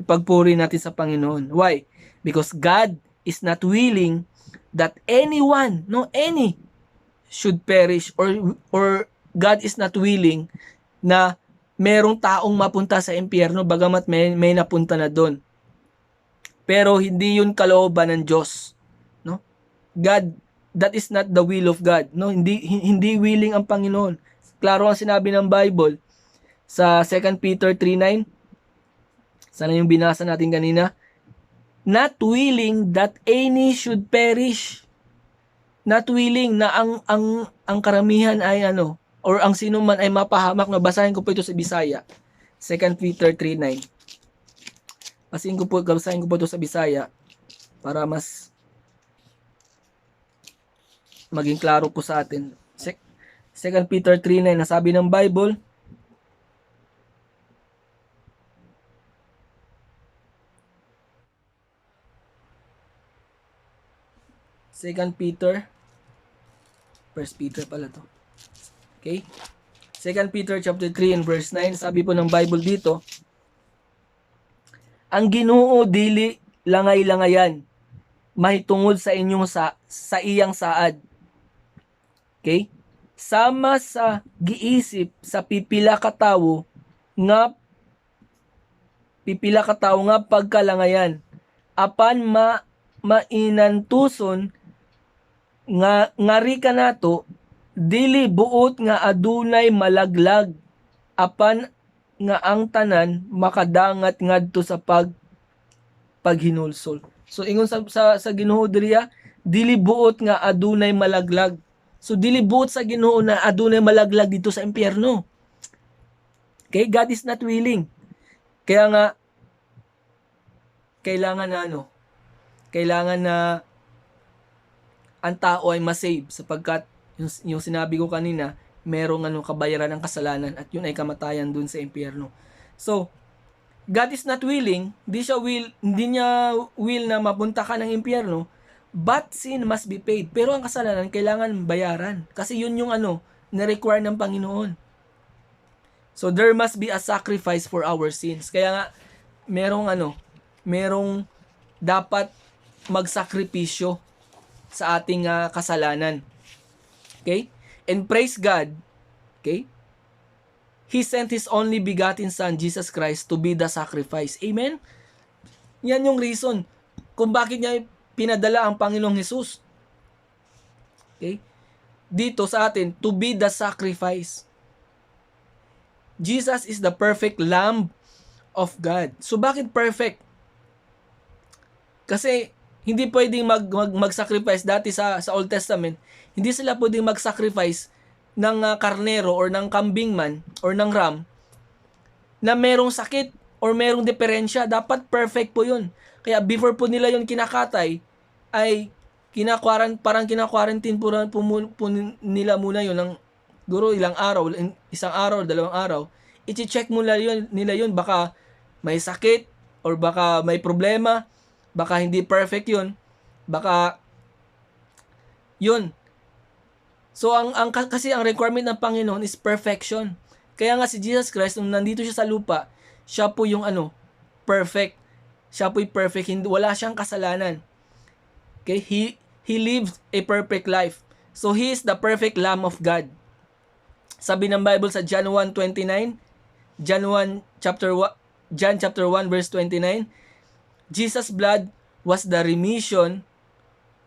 ipagpuri natin sa Panginoon. Why? Because God is not willing that anyone, no, any, should perish, or God is not willing na merong taong mapunta sa impyerno bagamat may napunta na doon. Pero hindi yun kalooban ng Diyos, no? God, that is not the will of God, no? Hindi willing ang Panginoon. Klaro ang sinabi ng Bible sa 2 Peter 3:9. Sana yung binasa natin kanina. Not willing that any should perish. Not willing na ang karamihan ay or ang sino man ay mapahamak. Na basahin ko po ito sa Bisaya. 2 Peter 3:9. Basahin ko po ito sa Bisaya para mas maging klaro po sa atin. 2 Peter 3:9, nasabi ng Bible, Second Peter, First Peter pala to. Okay? 2 Peter chapter 3 and verse 9, sabi po ng Bible dito, ang Ginoo dili langay-langayan, mahitungod sa inyong sa iyang saad. Okay? Sama sa giisip sa pipila ka tawo nga pagkalangayan, apan mainantuson nga ngari ka nato, dili buot nga adunay malaglag, apan nga ang tanan makadangat ngadto sa paghinulsol. So ingon sa Ginoo diriya, dili buot nga adunay malaglag. So dili buot sa Ginoo na adunay malaglag dito sa impyerno. Okay, God is not willing. Kaya nga kailangan na ang tao ay masave sapagkat yung sinabi ko kanina, merong kabayaran ng kasalanan at yun ay kamatayan dun sa impyerno. So, God is not willing, hindi niya will na mapunta ka ng impyerno, but sin must be paid. Pero ang kasalanan kailangan bayaran kasi yun yung na-require ng Panginoon. So, there must be a sacrifice for our sins. Kaya nga, merong dapat magsakripisyo sa ating kasalanan. Okay? And praise God, okay? He sent His only begotten Son, Jesus Christ, to be the sacrifice. Amen? Yan yung reason kung bakit niya pinadala ang Panginoong Jesus. Okay? Dito sa atin, to be the sacrifice. Jesus is the perfect Lamb of God. So bakit perfect? Kasi hindi pwedeng mag-sacrifice dati sa Old Testament. Hindi sila pwedeng mag-sacrifice ng karnero or ng kambing man or ng ram na merong sakit or merong diferensya. Dapat perfect po yun. Kaya before po nila yun kinakatay, ay parang kina-quarantine po nila muna yun ng guro ilang araw, isang araw, 2 araw. I-check nila yun, baka may sakit or baka may problema. Baka hindi perfect yun. Baka yun. So kasi ang requirement ng Panginoon is perfection. Kaya nga si Jesus Christ nung nandito siya sa lupa, siya po yung perfect. Siya po yung perfect, wala siyang kasalanan. Okay? He lived a perfect life. So he is the perfect Lamb of God. Sabi ng Bible sa John 1:29, John chapter 1 verse 29, Jesus' blood was the remission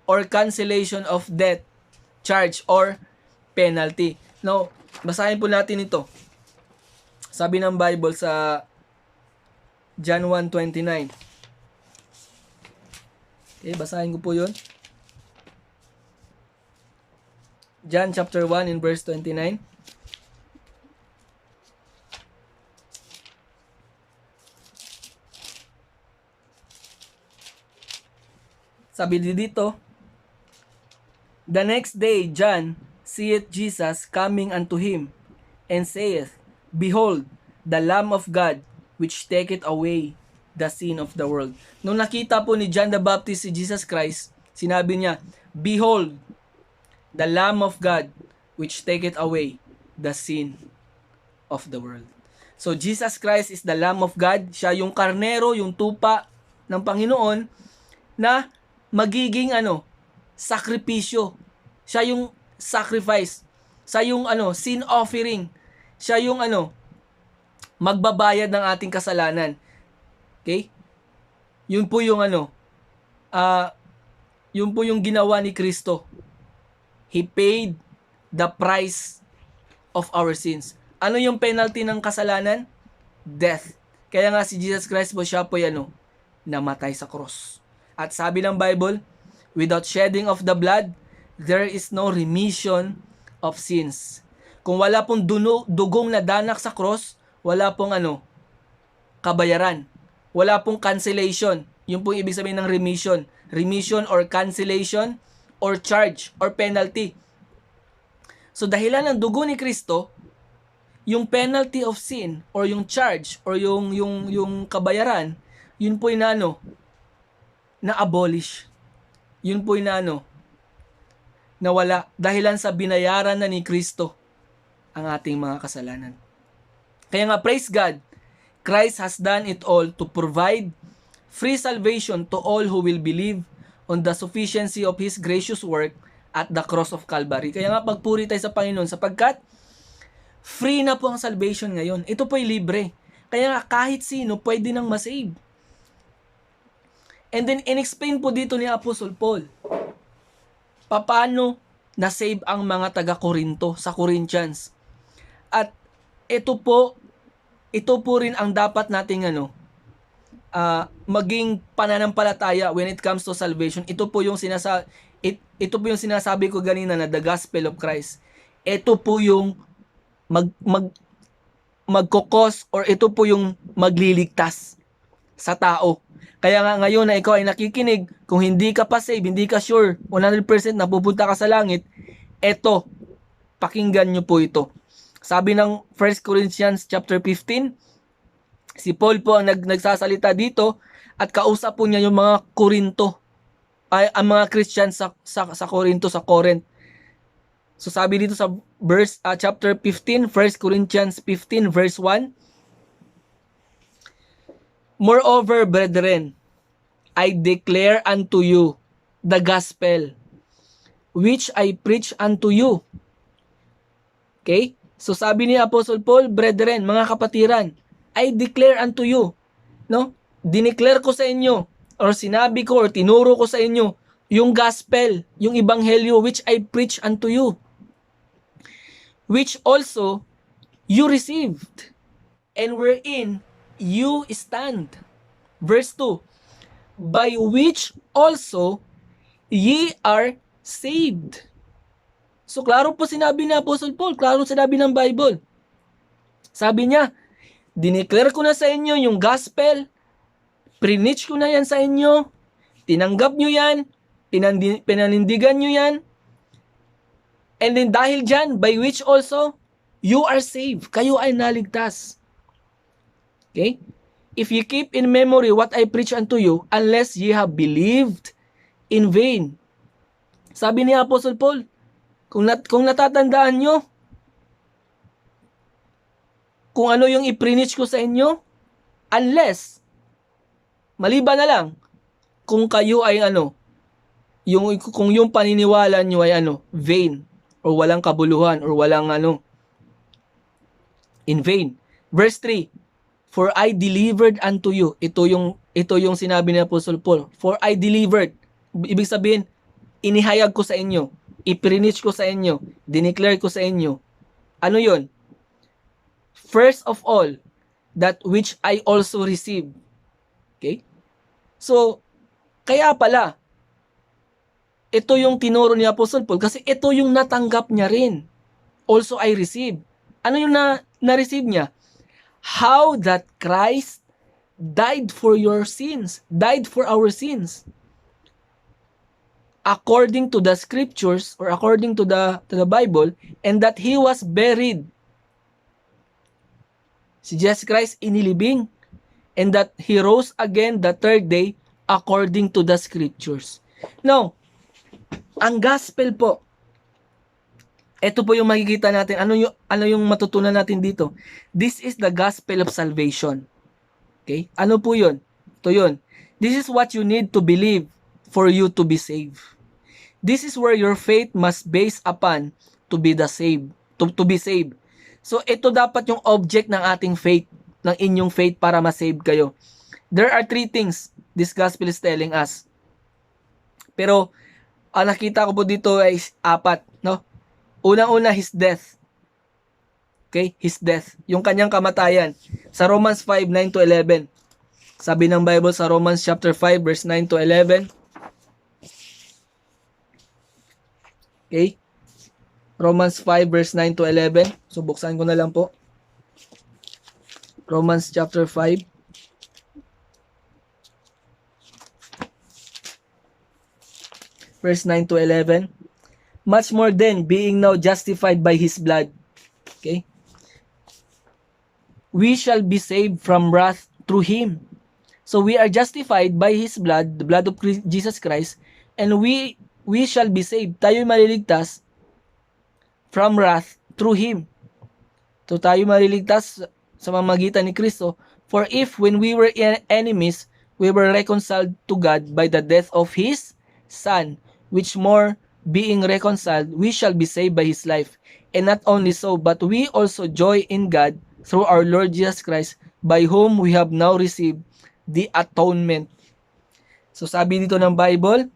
or cancellation of debt, charge, or penalty. Now, basahin po natin ito. Sabi ng Bible sa John 1:29. Okay, basahin ko po yun. John chapter 1 in verse 29. Sabi dito, the next day John seeth Jesus coming unto him, and saith, Behold, the Lamb of God, which taketh away the sin of the world. Nung nakita po ni John the Baptist si Jesus Christ, sinabi niya, Behold, the Lamb of God, which taketh away the sin of the world. So, Jesus Christ is the Lamb of God. Siya yung karnero, yung tupa ng Panginoon na magiging sakripisyo. Siya yung sacrifice. Siya yung sin offering. Siya yung magbabayad ng ating kasalanan. Okay? Yun po yung yun po yung ginawa ni Kristo. He paid the price of our sins. Ano yung penalty ng kasalanan? Death. Kaya nga si Jesus Christ po, siya po namatay sa cross. At sabi ng Bible, without shedding of the blood, there is no remission of sins. Kung wala pong dugong nadanak sa cross, wala pong kabayaran. Wala pong cancellation. Yun pong ibig sabihin ng remission. Remission or cancellation or charge or penalty. So dahilan ng dugo ni Kristo, yung penalty of sin or yung charge or yung kabayaran, yun po yung na abolish. Yun po yung nawala dahilan sa binayaran na ni Kristo ang ating mga kasalanan. Kaya nga, praise God, Christ has done it all to provide free salvation to all who will believe on the sufficiency of His gracious work at the cross of Calvary. Kaya nga, pagpuri tayo sa Panginoon sapagkat free na po ang salvation ngayon. Ito po'y libre. Kaya nga, kahit sino pwede nang masave. And then, in-explain po dito ni Apostle Paul, paano na-save ang mga taga-Korinto sa Corinthians. At ito po rin ang dapat nating maging pananampalataya when it comes to salvation. Ito po yung sinasabi ko kanina na the gospel of Christ. Ito po yung magkokos or ito po yung magliligtas sa tao. Kaya nga ngayon na ikaw ay nakikinig, kung hindi ka pa save, hindi ka sure 100% na pupunta ka sa langit, eto, pakinggan nyo po ito. Sabi ng 1 Corinthians chapter 15, si Paul po ang nagsasalita dito at kausap po niya yung mga Korinto, ang mga Christians sa Korinto, sa Corinth. So sabi dito sa chapter 15, 1 Corinthians 15 verse 1, moreover, brethren, I declare unto you the gospel which I preach unto you. Okay? So sabi ni Apostle Paul, brethren, mga kapatiran, I declare unto you. No? Dineclare ko sa inyo, or sinabi ko, or tinuro ko sa inyo, yung gospel, yung ebanghelyo which I preach unto you. Which also you received, and wherein you stand. Verse 2, by which also ye are saved. So, klaro po sinabi ni Apostle Paul, klaro sinabi ng Bible. Sabi niya, dineclare ko na sa inyo yung gospel, preach ko na yan sa inyo, tinanggap nyo yan, pinanindigan nyo yan, and then dahil dyan, by which also, you are saved. Kayo ay naligtas. Okay? If you keep in memory what I preach unto you, unless ye have believed in vain. Sabi ni Apostle Paul, kung natatandaan nyo, kung ano yung i-preach ko sa inyo, unless, maliban na lang, kung kayo ay kung yung paniniwala nyo ay vain, or walang kabuluhan, or walang in vain. Verse 3, for I delivered unto you. Ito yung sinabi ni Apostle Paul. For I delivered. Ibig sabihin, inihayag ko sa inyo. I-preach ko sa inyo. Dineclare ko sa inyo. Ano yun? First of all, that which I also received. Okay? So, kaya pala, ito yung tinuro ni Apostle Paul kasi ito yung natanggap niya rin. Also I received. Ano yung na-receive niya? How that Christ died for your sins, died for our sins. According to the scriptures or according to the Bible, and that He was buried. Si Jesus Christ inilibing, and that He rose again the third day according to the scriptures. Now, ang gospel po, Ito po yung makikita natin. Ano yung matutunan natin dito? This is the gospel of salvation. Okay? Ano po yun? Ito yun. This is what you need to believe for you to be saved. This is where your faith must base upon to be the saved, to be saved. So ito dapat yung object ng ating faith, ng inyong faith para ma-save kayo. There are 3 things this gospel is telling us. Pero ang nakita ko po dito ay 4, no? Unang-una, his death. Okay? His death. Yung kanyang kamatayan. Sa Romans 5:9-11. Sabi ng Bible sa Romans chapter 5 verse 9 to 11. Okay? Romans 5 verse 9 to 11. So buksan ko na lang po. Romans chapter 5. Verse 9 to 11. Much more then, being now justified by His blood. Okay? We shall be saved from wrath through Him. So we are justified by His blood, the blood of Jesus Christ, and we shall be saved. Tayo maliligtas from wrath through Him. So tayo maliligtas sa pamamagitan ni Kristo. For if when we were enemies, we were reconciled to God by the death of His Son, which more being reconciled, we shall be saved by His life. And not only so, but we also joy in God through our Lord Jesus Christ, by whom we have now received the atonement. So sabi dito ng Bible,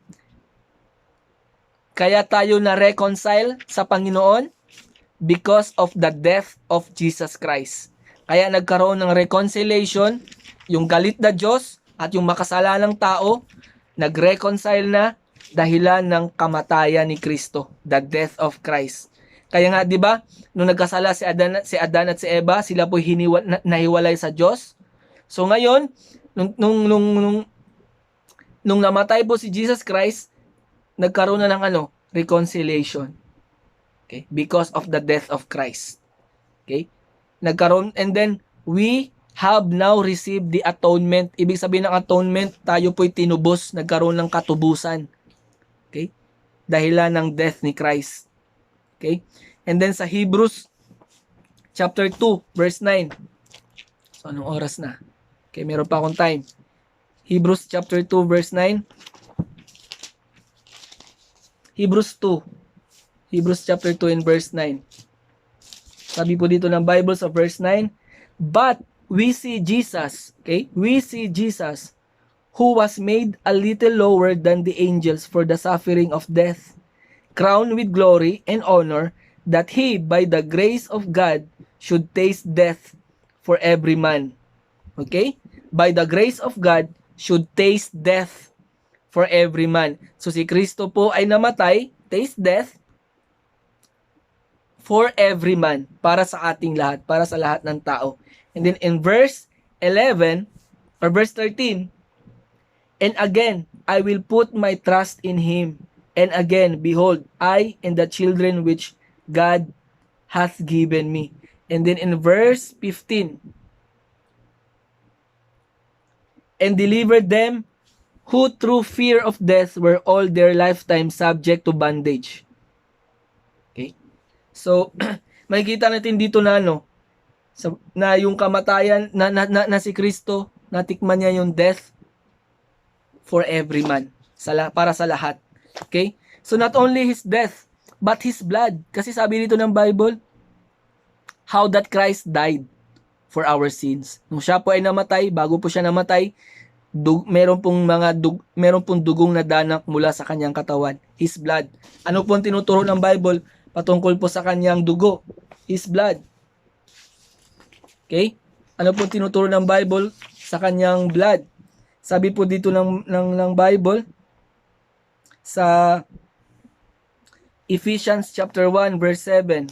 kaya tayo na-reconcile sa Panginoon because of the death of Jesus Christ. Kaya nagkaroon ng reconciliation, yung galit na Diyos at yung makasalanang tao, nag-reconcile na dahilan ng kamatayan ni Kristo, the death of Christ. Kaya nga 'di ba, nung nagkasala si Adan at si Eva, sila po nahiwalay sa Diyos. So ngayon, nung namatay po si Jesus Christ, nagkaroon na ng reconciliation. Okay? Because of the death of Christ. Okay? Nagkaroon, and then we have now received the atonement. Ibig sabihin ng atonement, tayo po'y tinubos, nagkaroon ng katubusan. Okay? Dahilan ng death ni Christ. Okay? And then sa Hebrews chapter 2 verse 9. So anong oras na? Okay, meron pa akong time. Hebrews chapter 2 verse 9. Hebrews 2. Hebrews chapter 2 and verse 9. Sabi po dito ng Bible sa verse 9, but we see Jesus, okay? We see Jesus who was made a little lower than the angels for the suffering of death, crowned with glory and honor, that He, by the grace of God, should taste death for every man. Okay? By the grace of God, should taste death for every man. So si Kristo po ay namatay, taste death, for every man, para sa ating lahat, para sa lahat ng tao. And then in verse 11, or verse 13, and again, I will put my trust in Him. And again, behold, I and the children which God hath given me. And then in verse 15, and delivered them who through fear of death were all their lifetime subject to bondage. Okay? So, makikita natin dito na na yung kamatayan na si Kristo, natikman niya yung death for every man, para sa lahat. Okay? So not only His death, but His blood. Kasi sabi dito ng Bible, how that Christ died for our sins. Nung siya po ay namatay, bago po siya namatay, meron pong dugong nadanak mula sa kanyang katawan. His blood. Ano po ang tinuturo ng Bible patungkol po sa kanyang dugo? His blood. Okay? Ano po tinuturo ng Bible sa kanyang blood? Sabi po dito ng Bible sa Ephesians chapter 1 verse 7.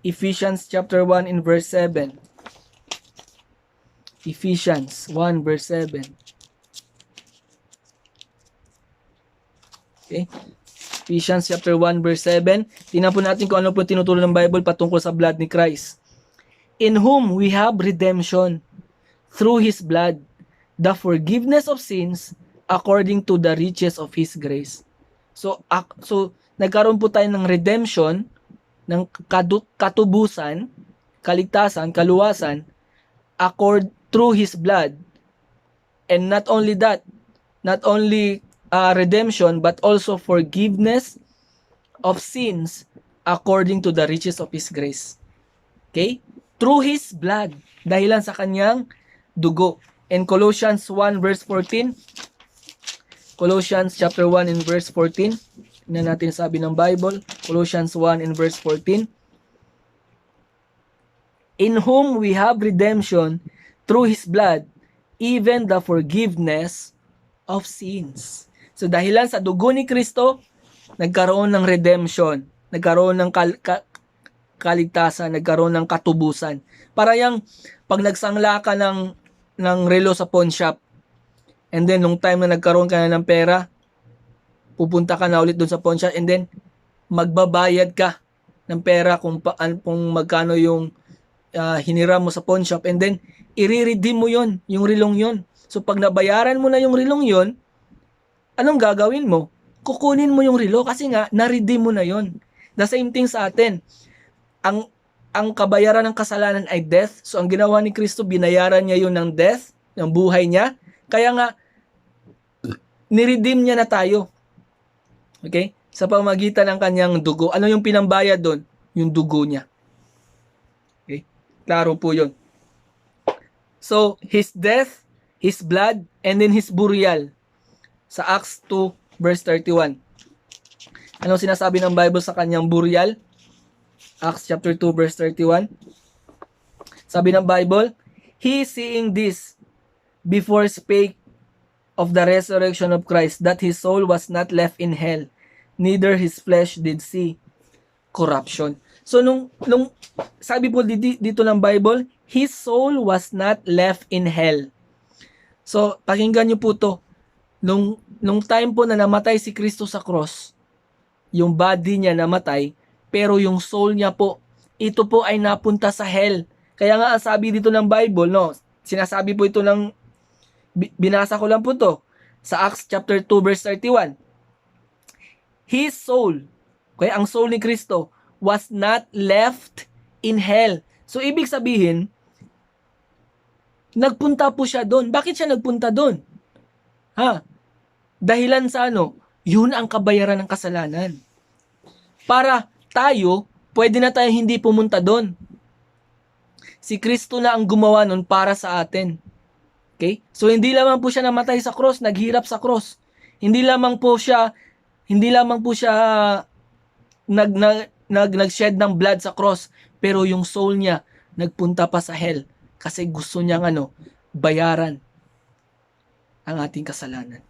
Ephesians chapter 1 in verse 7. Ephesians 1 verse 7. Okay? Ephesians chapter 1 verse 7. Tingnan po natin kung ano po tinuturo ng Bible patungkol sa blood ni Christ. In whom we have redemption through His blood, the forgiveness of sins according to the riches of His grace. So nagkaroon po tayo ng redemption, ng katubusan, kaligtasan, kaluwasan, through His blood. And not only that, not only redemption, but also forgiveness of sins according to the riches of His grace. Okay? Through His blood, dahilan sa kanyang dugo. In Colossians 1 verse 14, Colossians chapter 1 in verse 14, na natin sabi ng Bible, Colossians 1 in verse 14, in whom we have redemption through His blood, even the forgiveness of sins. So dahilan sa dugo ni Kristo, nagkaroon ng redemption, nagkaroon ng kaligtasan, nagkaroon ng katubusan. Para yang pag nagsangla ka ng relo sa pawn shop, and then nung time na nagkaroon ka na ng pera, pupunta ka na ulit doon sa pawn shop, and then magbabayad ka ng pera kung magkano yung hiniram mo sa pawn shop, and then i-redeem mo yon, yung relong yon. So pag nabayaran mo na yung relong yon, anong gagawin mo? Kukunin mo yung relo kasi nga na-redeem mo na yon. The same thing sa atin. Ang kabayaran ng kasalanan ay death. So ang ginawa ni Kristo, binayaran niya yun ng death, ng buhay niya. Kaya nga ni-redeem niya na tayo. Okay? Sa pamamagitan ng kanyang dugo. Ano yung pinambayad doon? Yung dugo niya. Okay? Klaro po yun. So, His death, His blood, and then His burial. Sa Acts 2 verse 31. Ano sinasabi ng Bible sa kanyang burial? Acts chapter 2 verse 31. Sabi ng Bible, He seeing this before spake of the resurrection of Christ, that His soul was not left in hell, neither His flesh did see corruption. So nung sabi po dito ng Bible, His soul was not left in hell. So pakinggan niyo po to. Nung time po na namatay si Kristo sa cross, yung body niya namatay, pero yung soul niya po, ito po ay napunta sa hell. Kaya nga ang sabi dito ng Bible, no, sinasabi po ito ng, binasa ko lang po to, sa Acts chapter 2 verse 31. His soul, kaya ang soul ni Kristo, was not left in hell. So ibig sabihin, nagpunta po siya doon. Bakit siya nagpunta doon? Dahilan sa ano? Yun ang kabayaran ng kasalanan. Para tayo, pwede na tayo hindi pumunta doon. Si Kristo na ang gumawa nun para sa atin. Okay? So hindi lamang po siya namatay sa cross, naghirap sa cross. Hindi lamang po siya nag-shed ng blood sa cross, pero yung soul niya nagpunta pa sa hell kasi gusto niyang bayaran ang ating kasalanan.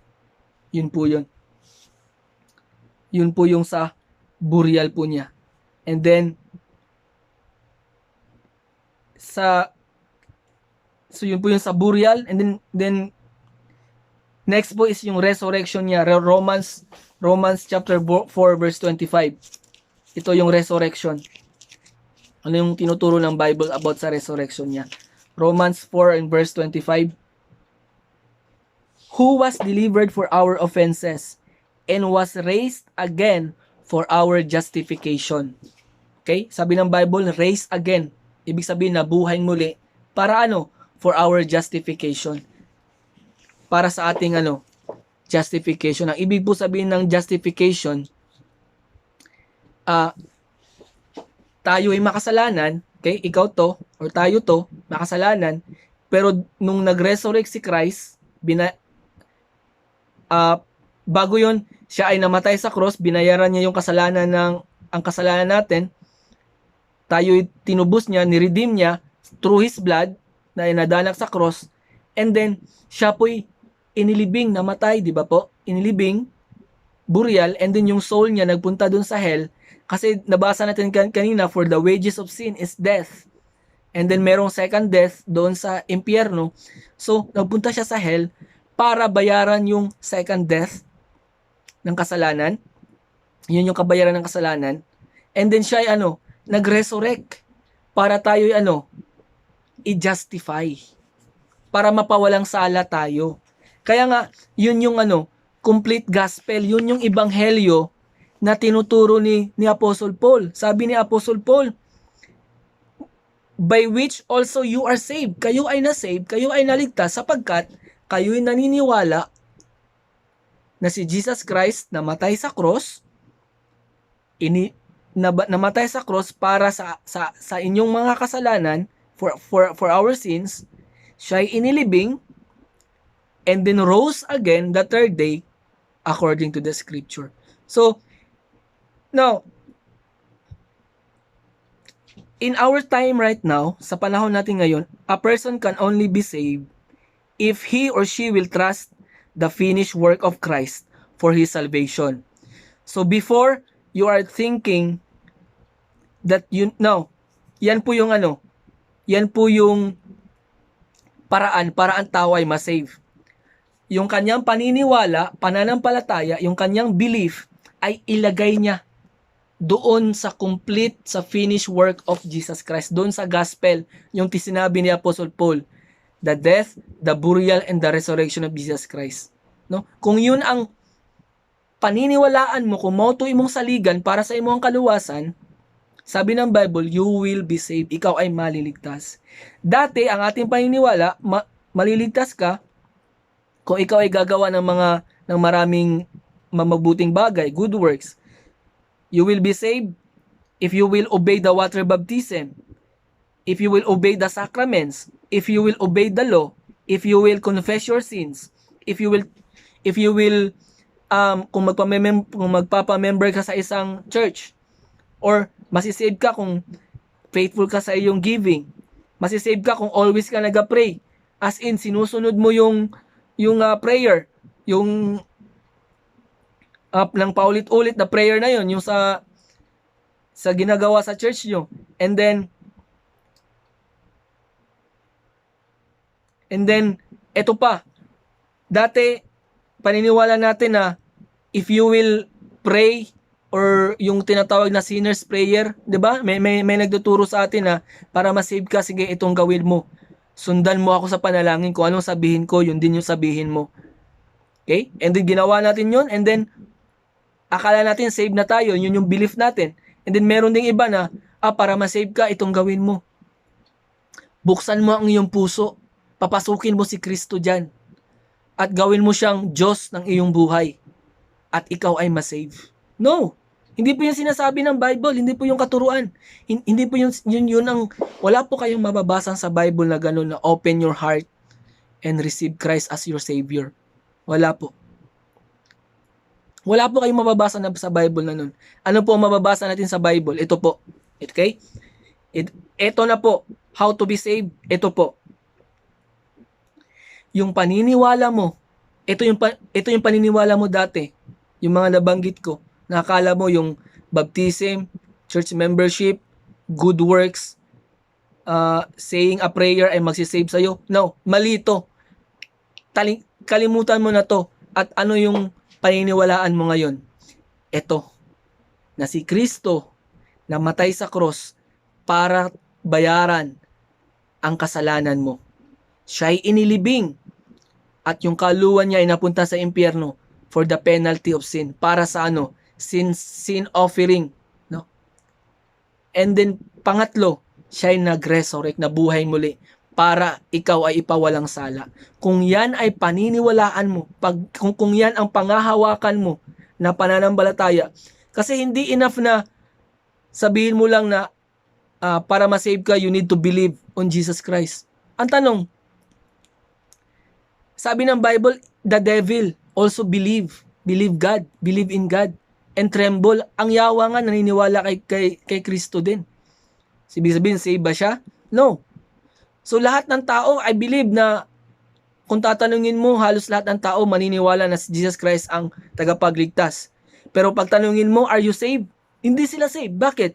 Yun po yun. Yun po yung sa burial po niya. And then, so yun po yung sa burial. And then next po is yung resurrection niya. Romans chapter 4 verse 25. Ito yung resurrection. Ano yung tinuturo ng Bible about sa resurrection niya? Romans 4 and verse 25. Who was delivered for our offenses and was raised again for our justification. Okay? Sabi ng Bible, raised again. Ibig sabihin na buhay muli. Para ano? For our justification. Para sa ating justification. Ang ibig po sabihin ng justification, tayo ay makasalanan, okay? Ikaw to, or tayo to, makasalanan, pero nung nag-resurrect si Christ, bago yon siya ay namatay sa cross, binayaran niya yung ang kasalanan natin, tayo tinubos niya, niredeem niya through His blood na inadanak sa cross, and then siya po'y inilibing, namatay, di ba po? Inilibing, burial, and then yung soul niya nagpunta dun sa hell, kasi nabasa natin kanina, for the wages of sin is death. And then merong second death doon sa impyerno. So, nagpunta siya sa hell para bayaran yung second death ng kasalanan. Yun yung kabayaran ng kasalanan. And then siya ay nag-resurrect para tayo i-justify. Para mapawalang sala tayo. Kaya nga, yun yung complete gospel, yun yung ebanghelyo na tinuturo ni Apostle Paul. Sabi ni Apostle Paul, by which also you are saved. Kayo ay na-save, kayo ay naligtas sapagkat kayo'y naniniwala na si Jesus Christ namatay sa cross, namatay sa cross para sa inyong mga kasalanan, for our sins, siya'y inilibing, and then rose again the third day according to the scripture. So, now, in our time right now, sa panahon natin ngayon, a person can only be saved if he or she will trust the finished work of Christ for his salvation. So before you are thinking that yan po yung paraan para ang tao ay masave. Yung kanyang paniniwala, pananampalataya, yung kanyang belief ay ilagay niya doon sa complete, sa finished work of Jesus Christ, doon sa gospel, yung sinabi ni Apostle Paul, the death, the burial, and the resurrection of Jesus Christ. No? Kung yun ang paniniwalaan mo, kung mautuin mong saligan para sa imong kaluwasan, sabi ng Bible, you will be saved. Ikaw ay maliligtas. Dati, ang ating paniniwala, maliligtas ka kung ikaw ay gagawa ng maraming mabuting bagay, good works. You will be saved if you will obey the water baptism, if you will obey the sacraments, if you will obey the law, if you will confess your sins, if you will kung magpapa-member ka sa isang church, or masisave ka kung faithful ka sa iyong giving, masisave ka kung always ka nag-pray, as in sinusunod mo yung prayer, yung ng paulit-ulit na prayer na yon, yung sa ginagawa sa church nyo. And then eto pa, dati paniniwala natin na if you will pray, or yung tinatawag na sinner's prayer, 'di ba? May nagtuturo sa atin na para ma-save ka, sige, itong gawin mo. Sundan mo ako sa panalangin, kung anong sabihin ko, yun din yung sabihin mo. Okay? And then ginawa natin yun, and then akala natin save na tayo, yun yung belief natin. And then meron ding iba na, para ma-save ka, itong gawin mo. Buksan mo ang iyong puso, papasukin mo si Kristo dyan, at gawin mo siyang Diyos ng iyong buhay, at ikaw ay ma-save. No! Hindi po yung sinasabi ng Bible, hindi po yung katuruan. Hindi po yun ang, wala po kayong mababasa sa Bible na gano'n na open your heart and receive Christ as your Savior. Wala po. Wala po kayong mababasa na sa Bible na nun. Ano po ang mababasa natin sa Bible? Ito po. Okay? Ito na po. How to be saved? Ito po. Yung paniniwala mo, ito yung paniniwala mo dati. Yung mga nabanggit ko. Nakakala mo yung baptism, church membership, good works, saying a prayer ay magsisave sa'yo. No, mali ito. Kalimutan mo na to. At ano yung paniniwalaan mo ngayon? Ito, na si Kristo namatay sa cross para bayaran ang kasalanan mo. Siya'y inilibing at yung kaluwan niya ay napunta sa impyerno for the penalty of sin. Para sa sin offering. No? And then, pangatlo, siya'y nag-resurrect, na buhay muli para ikaw ay ipawalang sala. Kung yan ay paniniwalaan mo, kung yan ang pangahawakan mo na pananampalataya, kasi hindi enough na sabihin mo lang na para ma-save ka, you need to believe on Jesus Christ. Ang tanong, sabi ng Bible, the devil also believe God, believe in God, and tremble. Ang yawa nga naniniwala kay Kristo din. Ibig sabihin, save ba siya? No. So lahat ng tao, I believe na kung tatanungin mo, halos lahat ng tao maniniwala na si Jesus Christ ang tagapagligtas. Pero pag tanungin mo, are you saved? Hindi sila saved. Bakit?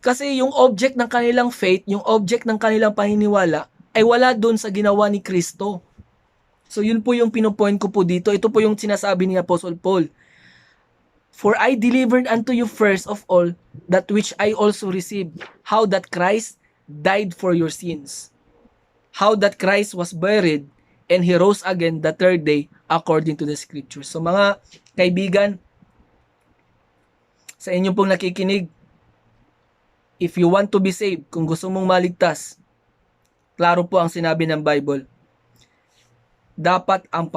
Kasi yung object ng kanilang faith, yung object ng kanilang paniniwala, ay wala doon sa ginawa ni Kristo. So yun po yung pinopoint ko po dito. Ito po yung sinasabi ni Apostle Paul. For I delivered unto you first of all that which I also received, how that Christ died for your sins, how that Christ was buried, and He rose again the third day according to the Scriptures. So mga kaibigan, Sa inyo pong nakikinig, if you want to be saved, kung gusto mong maligtas, klaro po ang sinabi ng Bible. Dapat ang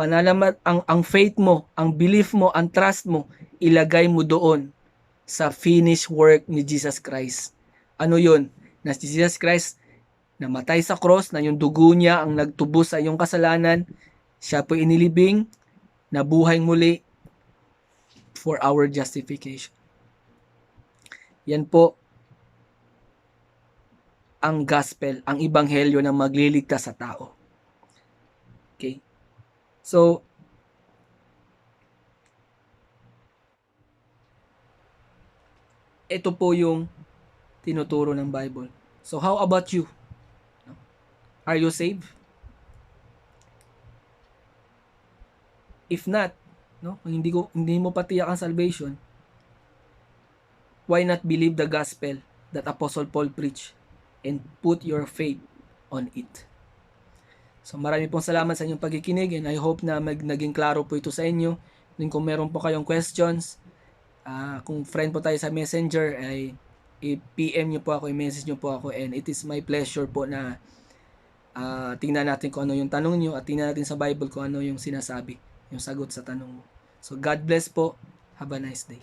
ang faith mo, ang belief mo, ang trust mo, ilagay mo doon sa finished work ni Jesus Christ. Ano yun? Na si Jesus Christ namatay sa cross, na yung dugo niya ang nagtubos sa iyong kasalanan, siya po inilibing, nabuhay muli for our justification. Yan po ang gospel, ang ebanghelyo na magliligtas sa tao. Okay? So, ito po yung tinuturo ng Bible. So, how about you? Are you saved? If not, no, hindi mo pa tiyak ang salvation, why not believe the gospel that Apostle Paul preached and put your faith on it? So marami pong salamat sa inyong pagkikinig, and I hope na naging klaro po ito sa inyo. And kung meron po kayong questions, kung friend po tayo sa Messenger, ay i-PM nyo po ako, i-message nyo po ako, and it is my pleasure po na tingnan natin kung ano yung tanong nyo, at tingnan natin sa Bible kung ano yung sinasabi, yung sagot sa tanong mo. So God bless po. Have a nice day.